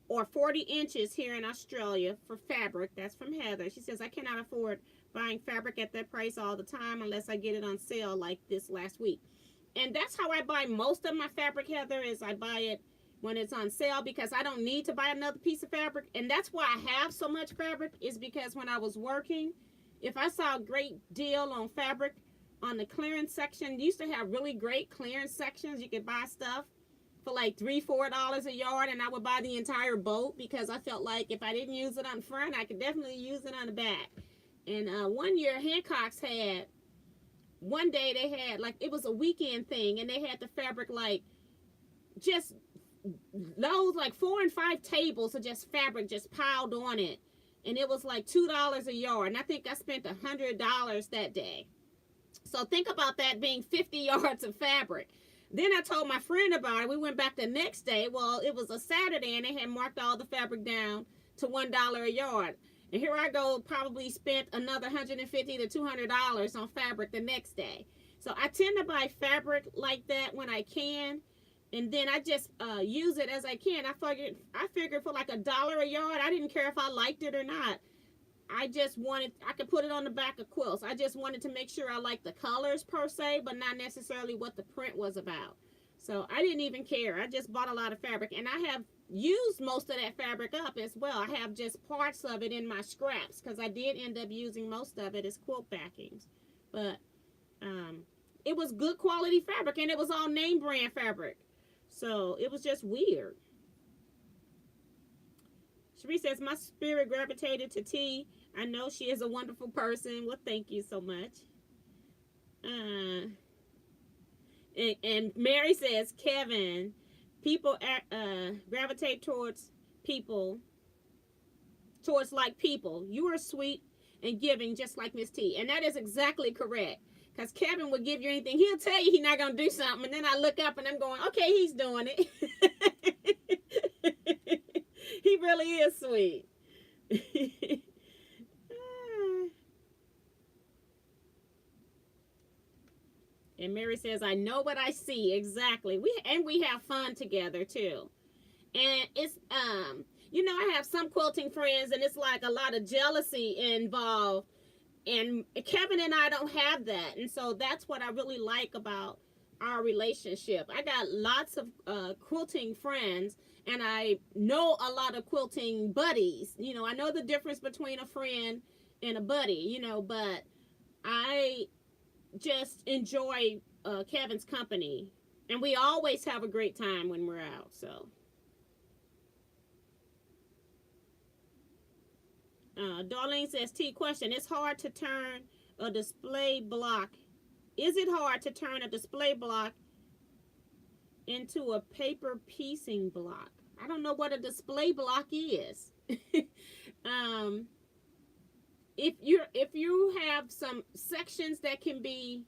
or 40 inches here in Australia for fabric. That's from Heather. She says, I cannot afford buying fabric at that price all the time unless I get it on sale like this last week. And that's how I buy most of my fabric, Heather, is I buy it when it's on sale because I don't need to buy another piece of fabric. And that's why I have so much fabric, is because when I was working, if I saw a great deal on fabric on the clearance section, used to have really great clearance sections. You could buy stuff for like $3-4 a yard, and I would buy the entire boat because I felt like if I didn't use it on front, I could definitely use it on the back. And one year, Hancock's had, one day they had, like, it was a weekend thing, and they had the fabric, like, just those, like, 4 and 5 tables of just fabric just piled on it. And it was like $2 a yard. And I think I spent $100 that day. So think about that being 50 yards of fabric. Then I told my friend about it. We went back the next day. Well, it was a Saturday, and they had marked all the fabric down to $1 a yard. And here I go, probably spent another $150 to $200 on fabric the next day. So I tend to buy fabric like that when I can. And then I just use it as I can. I figured for like $1 a yard, I didn't care if I liked it or not. I just wanted, I could put it on the back of quilts. I just wanted to make sure I liked the colors per se, but not necessarily what the print was about. So I didn't even care. I just bought a lot of fabric. And I have used most of that fabric up as well. I have just parts of it in my scraps because I did end up using most of it as quilt backings. But it was good quality fabric, and it was all name brand fabric. So it was just weird. Cherie says, my spirit gravitated to T. I know she is a wonderful person. Well, thank you so much. And Mary says, Kevin, people gravitate towards people, towards like people. You are sweet and giving just like Miss T. And that is exactly correct. Because Kevin would give you anything. He'll tell you he's not going to do something. And then I look up and I'm going, okay, he's doing it. He really is sweet. And Mary says, I know what I see. Exactly. We have fun together too. And it's I have some quilting friends and it's like a lot of jealousy involved. And Kevin and I don't have that. And so that's what I really like about our relationship. I got lots of quilting friends, and I know a lot of quilting buddies. I know the difference between a friend and a buddy, but I just enjoy Kevin's company. And we always have a great time when we're out, so. Darlene says, T, question. It's hard to turn a display block. Is it hard to turn a display block into a paper piecing block? I don't know what a display block is. If you have some sections that can be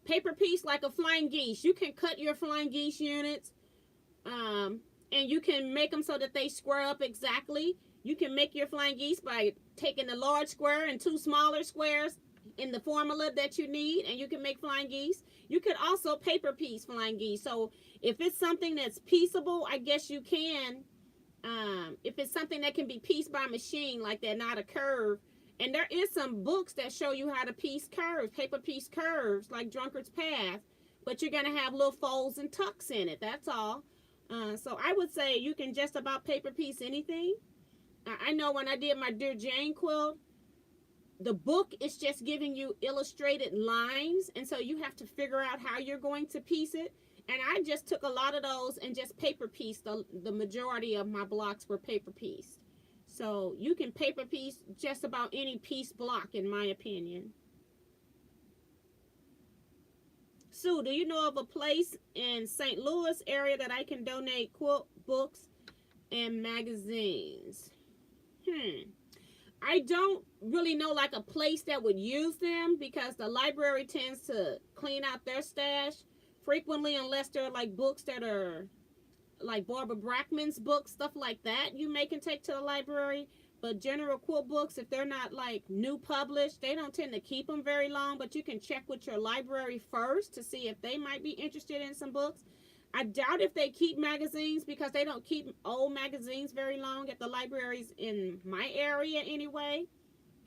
paper piece like a flying geese, you can cut your flying geese units, and you can make them so that they square up exactly. You can make your flying geese by taking a large square and two smaller squares in the formula that you need, and you can make flying geese. You could also paper piece flying geese. So if it's something that's pieceable, I guess you can. If it's something that can be pieced by machine like that, not a curve. And there is some books that show you how to piece curves, paper piece curves, like Drunkard's Path. But you're going to have little folds and tucks in it. That's all. So I would say you can just about paper piece anything. I know when I did my Dear Jane quilt, the book is just giving you illustrated lines, and so you have to figure out how you're going to piece it. And I just took a lot of those and just paper pieced. The majority of my blocks were paper pieced. So you can paper piece just about any piece block, in my opinion. Sue, do you know of a place in St. Louis area that I can donate quilt books and magazines? I don't really know like a place that would use them because the library tends to clean out their stash frequently unless they're like books that are like Barbara Brackman's books, stuff like that you can take to the library. But general quilt books, if they're not like new published, they don't tend to keep them very long. But you can check with your library first to see if they might be interested in some books. I doubt if they keep magazines because they don't keep old magazines very long at the libraries in my area anyway.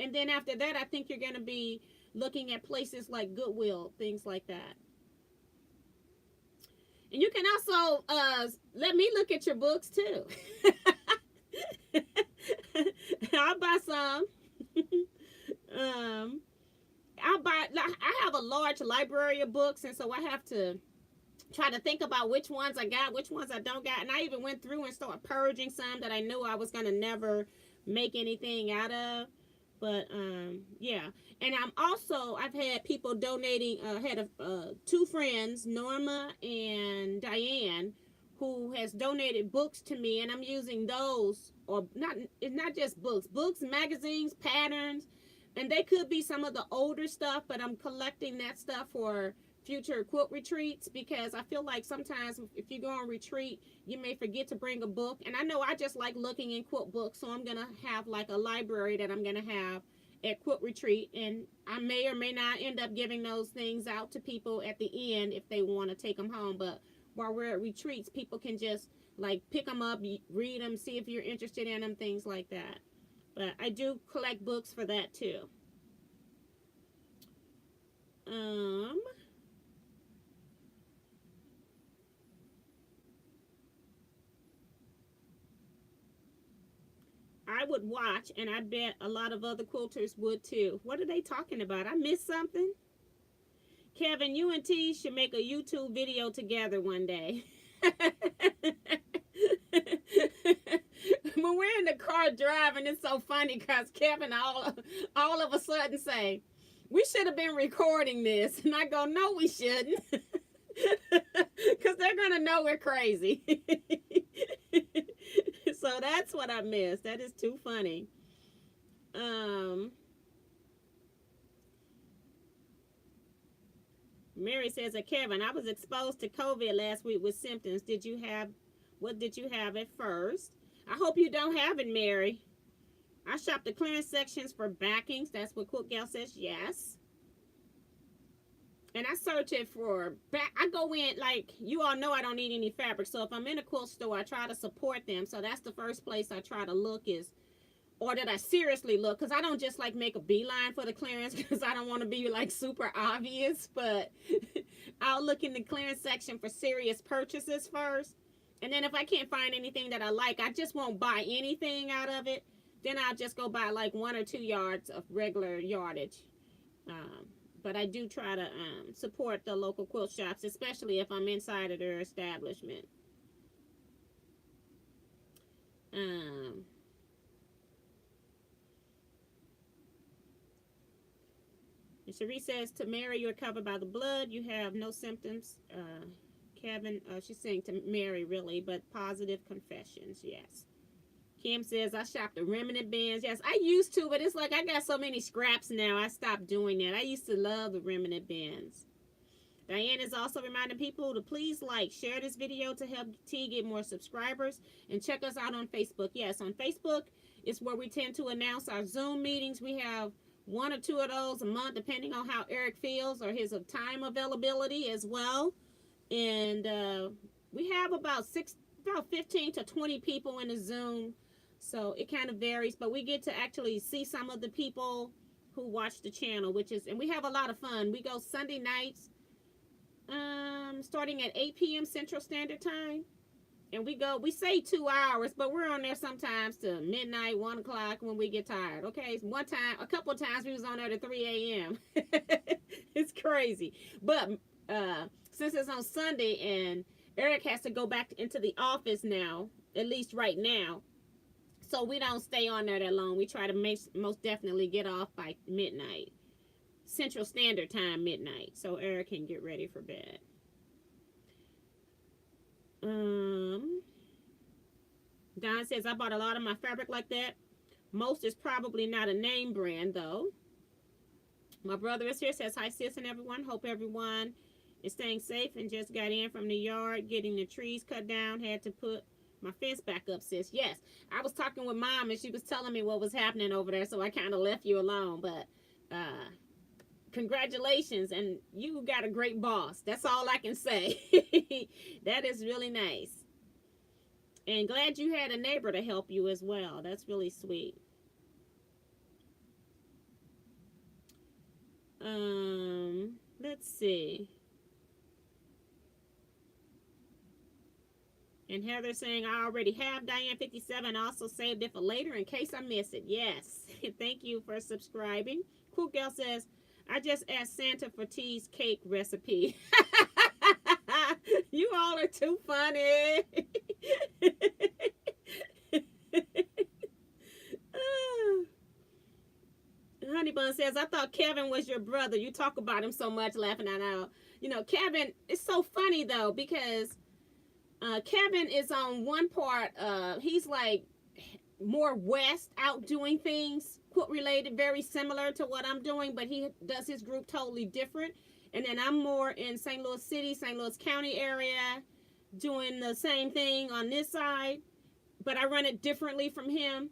And then after that, I think you're going to be looking at places like Goodwill, things like that. And you can also let me look at your books too. I'll buy some. I have a large library of books, and so I have to try to think about which ones I got, which ones I don't got. And I even went through and started purging some that I knew I was going to never make anything out of. But yeah. And I've had people donating. Had two friends, Norma and Diane, who has donated books to me, and I'm using those, or not. It's not just books, magazines, patterns, and they could be some of the older stuff. But I'm collecting that stuff for future quilt retreats because I feel like sometimes if you go on retreat, you may forget to bring a book. And I know I just like looking in quilt books, so I'm gonna have like a library that I'm gonna have at quilt retreat, and I may or may not end up giving those things out to people at the end if they want to take them home. But while we're at retreats, people can just like pick them up, read them, see if you're interested in them, things like that. But I do collect books for that too. I would watch, and I bet a lot of other quilters would too. What are they talking about? I missed something. Kevin, you and T should make a YouTube video together one day. When we're in the car driving, it's so funny because Kevin all of a sudden say, we should have been recording this. And I go, no, we shouldn't. Because they're going to know we're crazy. So that's what I missed. That is too funny. Mary says, Kevin, I was exposed to COVID last week with symptoms. What did you have at first? I hope you don't have it, Mary. I shop the clearance sections for backings. That's what Quilt Gal says. Yes. And I search it for back. I go in, like, you all know I don't need any fabric. So if I'm in a quilt store, I try to support them. So that's the first place I try to look is, or that I seriously look. Because I don't just, like, make a beeline for the clearance. Because I don't want to be, like, super obvious. But I'll look in the clearance section for serious purchases first. And then if I can't find anything that I like, I just won't buy anything out of it. Then I'll just go buy like 1 or 2 yards of regular yardage. But I do try to support the local quilt shops, especially if I'm inside of their establishment. And Cherie says, to Mary, you're covered by the blood. You have no symptoms. Kevin, she's saying to Mary, really, but positive confessions, yes. Kim says, I shop the remnant bins. Yes, I used to, but it's like I got so many scraps now, I stopped doing that. I used to love the remnant bins. Diane is also reminding people to please share this video to help T get more subscribers, and check us out on Facebook. Yes, on Facebook is where we tend to announce our Zoom meetings. We have 1 or 2 of those a month, depending on how Eric feels or his time availability as well. And we have about 15 to 20 people in the Zoom, so it kind of varies, but we get to actually see some of the people who watch the channel, and we have a lot of fun. We go Sunday nights, starting at 8 p.m. Central Standard Time, and we say 2 hours, but we're on there sometimes to midnight, 1 o'clock when we get tired. Okay, a couple of times we was on there to 3 a.m. It's crazy, but since it's on Sunday and Eric has to go back into the office now, at least right now, so we don't stay on there that long. We try to most definitely get off by midnight, Central Standard Time, midnight, so Eric can get ready for bed. Don says, I bought a lot of my fabric like that. Most is probably not a name brand, though. My brother is here, says, hi, sis, and everyone. Hope everyone is staying safe and just got in from the yard, getting the trees cut down. Had to put my fence back up, sis. Yes, I was talking with Mom, and she was telling me what was happening over there, so I kind of left you alone. But congratulations, and you got a great boss. That's all I can say. That is really nice. And glad you had a neighbor to help you as well. That's really sweet. Let's see. And Heather saying, I already have Diane 57. I also saved it for later in case I miss it. Yes. Thank you for subscribing. Cool Girl says, I just asked Santa for T's cake recipe. You all are too funny. Honey Bun says, I thought Kevin was your brother. You talk about him so much, laughing out loud. You know, Kevin, it's so funny though, because Kevin is on one part, he's like more west, out doing things, quilt related, very similar to what I'm doing, but he does his group totally different. And then I'm more in St. Louis City, St. Louis County area, doing the same thing on this side, but I run it differently from him.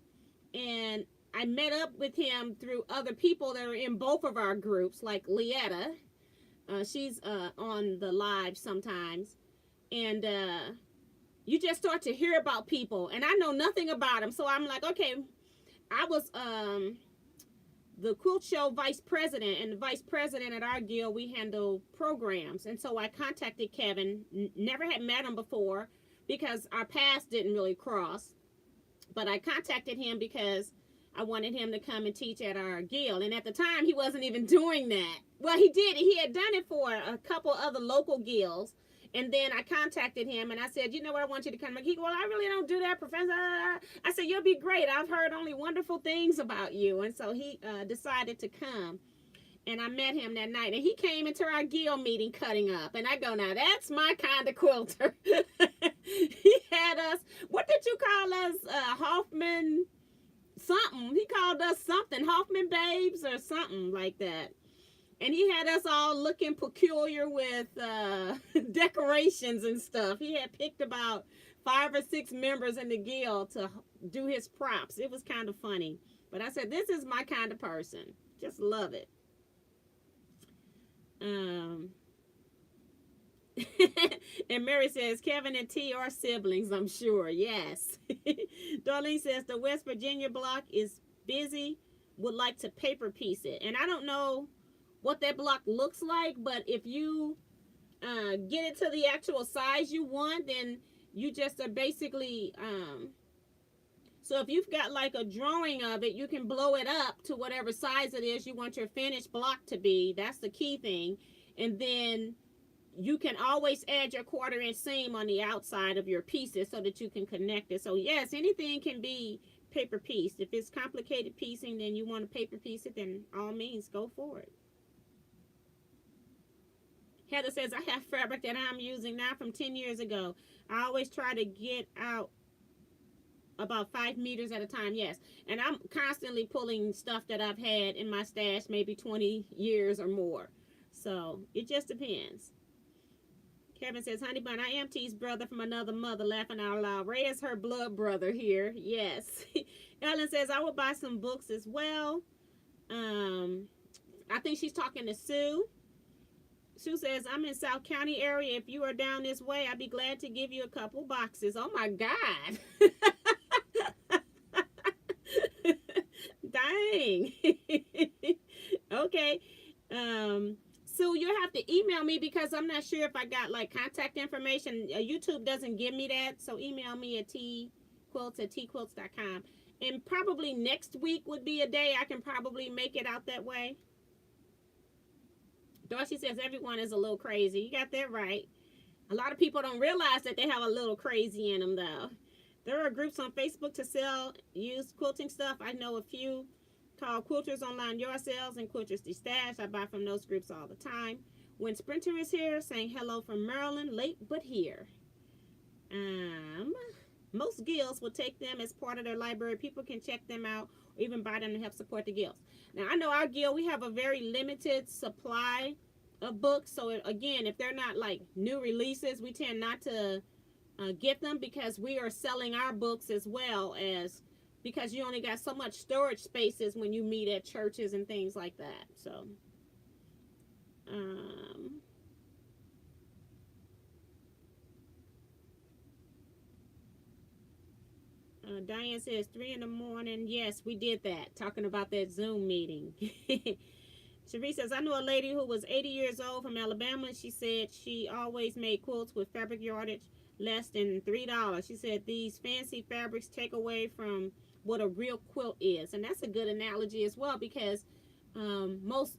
And I met up with him through other people that are in both of our groups, like Lietta. She's on the live sometimes. And you just start to hear about people, and I know nothing about them. So I'm like, okay, I was the quilt show vice president, and the vice president at our guild, we handle programs. And so I contacted Kevin, never had met him before because our paths didn't really cross. but I contacted him because I wanted him to come and teach at our guild. And at the time, he wasn't even doing that. Well, he did. He had done it for a couple other local guilds. And then I contacted him and I said, you know what, I want you to come. He goes, well, I really don't do that, Professor. I said, you'll be great. I've heard only wonderful things about you. And so he decided to come. And I met him that night. And he came into our guild meeting cutting up. And I go, now that's my kind of quilter. He had us, what did you call us? Hoffman something. He called us something. Hoffman babes or something like that. And he had us all looking peculiar with decorations and stuff. He had picked about 5 or 6 members in the guild to do his props. It was kind of funny. But I said, this is my kind of person. Just love it. And Mary says, Kevin and T are siblings, I'm sure. Yes. Darlene says, the West Virginia block is busy. Would like to paper piece it. And I don't know what that block looks like, but if you get it to the actual size you want, then you just are basically so if you've got like a drawing of it, you can blow it up to whatever size it is you want your finished block to be. That's the key thing. And then you can always add your 1/4 inch seam on the outside of your pieces so that you can connect it. So yes, anything can be paper pieced. If it's complicated piecing, then you want to paper piece it, then all means go for it. Heather says, I have fabric that I'm using now from 10 years ago. I always try to get out about 5 meters at a time. Yes. And I'm constantly pulling stuff that I've had in my stash maybe 20 years or more. So it just depends. Kevin says, Honey Bun, I am T's brother from another mother, laughing out loud. Ray is her blood brother here. Yes. Ellen says, I will buy some books as well. I think she's talking to Sue. Sue says, I'm in South County area. If you are down this way, I'd be glad to give you a couple boxes. Oh, my God. Dang. Okay. Sue, you have to email me because I'm not sure if I got, like, contact information. YouTube doesn't give me that, so email me at teaquilts@teaquilts.com. And probably next week would be a day I can probably make it out that way. Darcy says everyone is a little crazy. You got that right. A lot of people don't realize that they have a little crazy in them, though. There are groups on Facebook to sell used quilting stuff. I know a few called Quilters Online Your Sales and Quilters Stash. I buy from those groups all the time. When Sprinter is here, saying hello from Maryland, late but here. Most guilds will take them as part of their library. People can check them out or even buy them to help support the guilds. Now, I know our guild, we have a very limited supply of books. So, again, if they're not like new releases, we tend not to get them because we are selling our books as well as because you only got so much storage spaces when you meet at churches and things like that. So, Diane says 3 in the morning. Yes, we did that. Talking about that Zoom meeting. Cherie says, I know a lady who was 80 years old from Alabama. She said she always made quilts with fabric yardage less than $3. She said these fancy fabrics take away from what a real quilt is. And that's a good analogy as well because most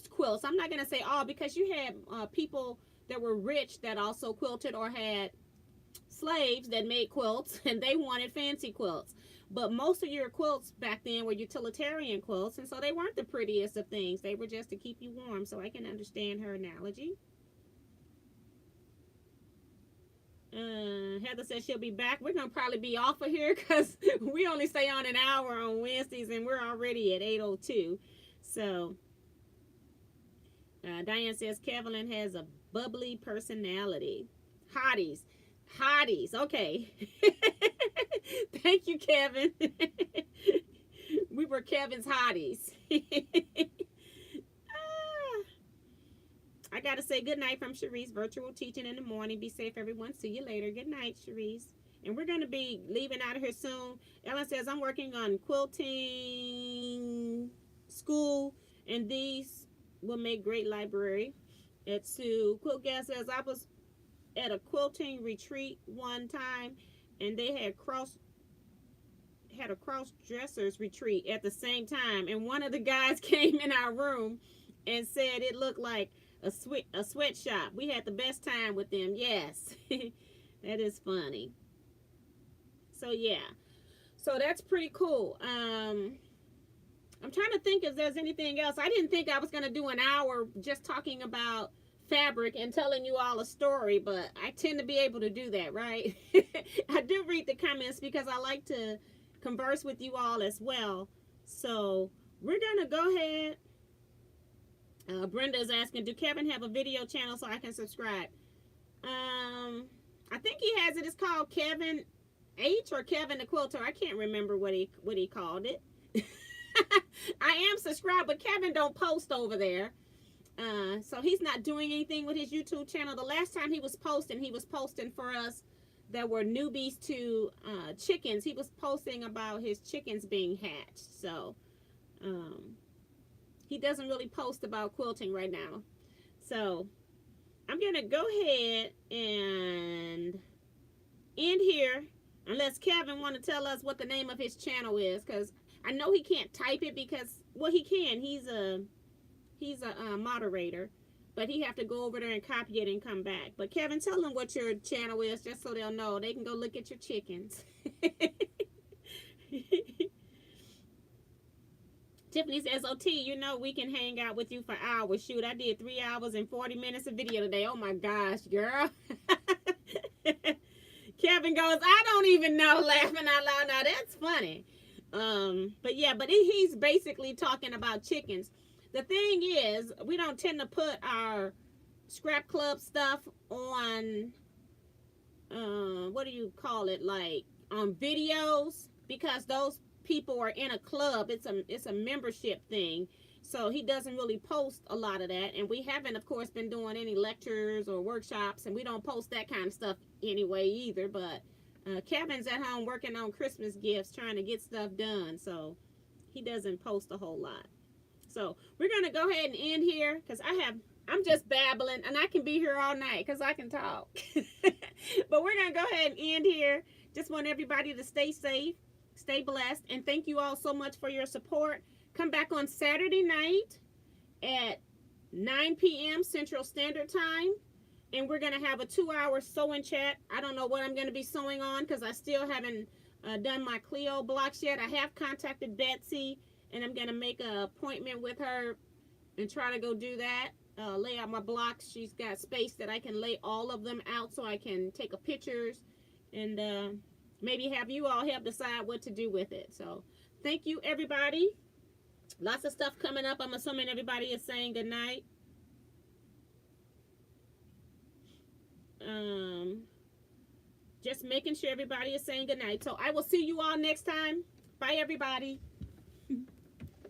quilts, I'm not going to say all because you had people that were rich that also quilted or had slaves that made quilts and they wanted fancy quilts. But most of your quilts back then were utilitarian quilts, and so they weren't the prettiest of things. They were just to keep you warm, so I can understand her analogy. Heather says she'll be back. We're going to probably be off of here because we only stay on an hour on Wednesdays, and we're already at 8:02. So, Diane says Kevin has a bubbly personality. Hotties. Okay. Thank you, Kevin. We were Kevin's hotties. I got to say good night from Cherise. Virtual teaching in the morning. Be safe, everyone. See you later. Good night, Cherise. And we're going to be leaving out of here soon. Ellen says, I'm working on quilting school, and these will make great library. At Sue. Quilt Gal says, I was at a quilting retreat one time, and they had had a cross-dressers retreat at the same time, and one of the guys came in our room and said it looked like a sweatshop. We had the best time with them. Yes. That is funny. So yeah. So that's pretty cool. I'm trying to think if there's anything else. I didn't think I was going to do an hour just talking about fabric and telling you all a story, but I tend to be able to do that, right? I do read the comments because I like to converse with you all as well. So we're going to go ahead. Brenda is asking, do Kevin have a video channel so I can subscribe? I think he has it. It's called Kevin H or Kevin the Quilter. I can't remember what he called it. I am subscribed, but Kevin don't post over there. So he's not doing anything with his YouTube channel. The last time he was posting for us that were newbies to chickens. He was posting about his chickens being hatched. So he doesn't really post about quilting right now. So I'm going to go ahead and end here, unless Kevin want to tell us what the name of his channel is, because I know he can't type it because, well, he can. He's a moderator, but he have to go over there and copy it and come back. But Kevin, tell them what your channel is, just so they'll know. They can go look at your chickens. Tiffany says, OT, you know we can hang out with you for hours. Shoot, I did 3 hours and 40 minutes of video today. Oh my gosh, girl. Kevin goes, I don't even know, laughing out loud. Now that's funny. But yeah, but he's basically talking about chickens. The thing is, we don't tend to put our scrap club stuff on, what do you call it, like on videos, because those people are in a club. It's a membership thing. So he doesn't really post a lot of that. And we haven't, of course, been doing any lectures or workshops, and we don't post that kind of stuff anyway either. But Kevin's at home working on Christmas gifts, trying to get stuff done. So he doesn't post a whole lot. So we're going to go ahead and end here, because I'm just babbling, and I can be here all night because I can talk. But we're going to go ahead and end here. Just want everybody to stay safe, stay blessed, and thank you all so much for your support. Come back on Saturday night at 9 p.m. Central Standard Time, and we're going to have a 2-hour sewing chat. I don't know what I'm going to be sewing on because I still haven't done my Clio blocks yet. I have contacted Betsy, and I'm going to make an appointment with her and try to go do that. Lay out my blocks. She's got space that I can lay all of them out so I can take a pictures and maybe have you all help decide what to do with it. So thank you, everybody. Lots of stuff coming up. I'm assuming everybody is saying good night. Just making sure everybody is saying good night. So I will see you all next time. Bye, everybody.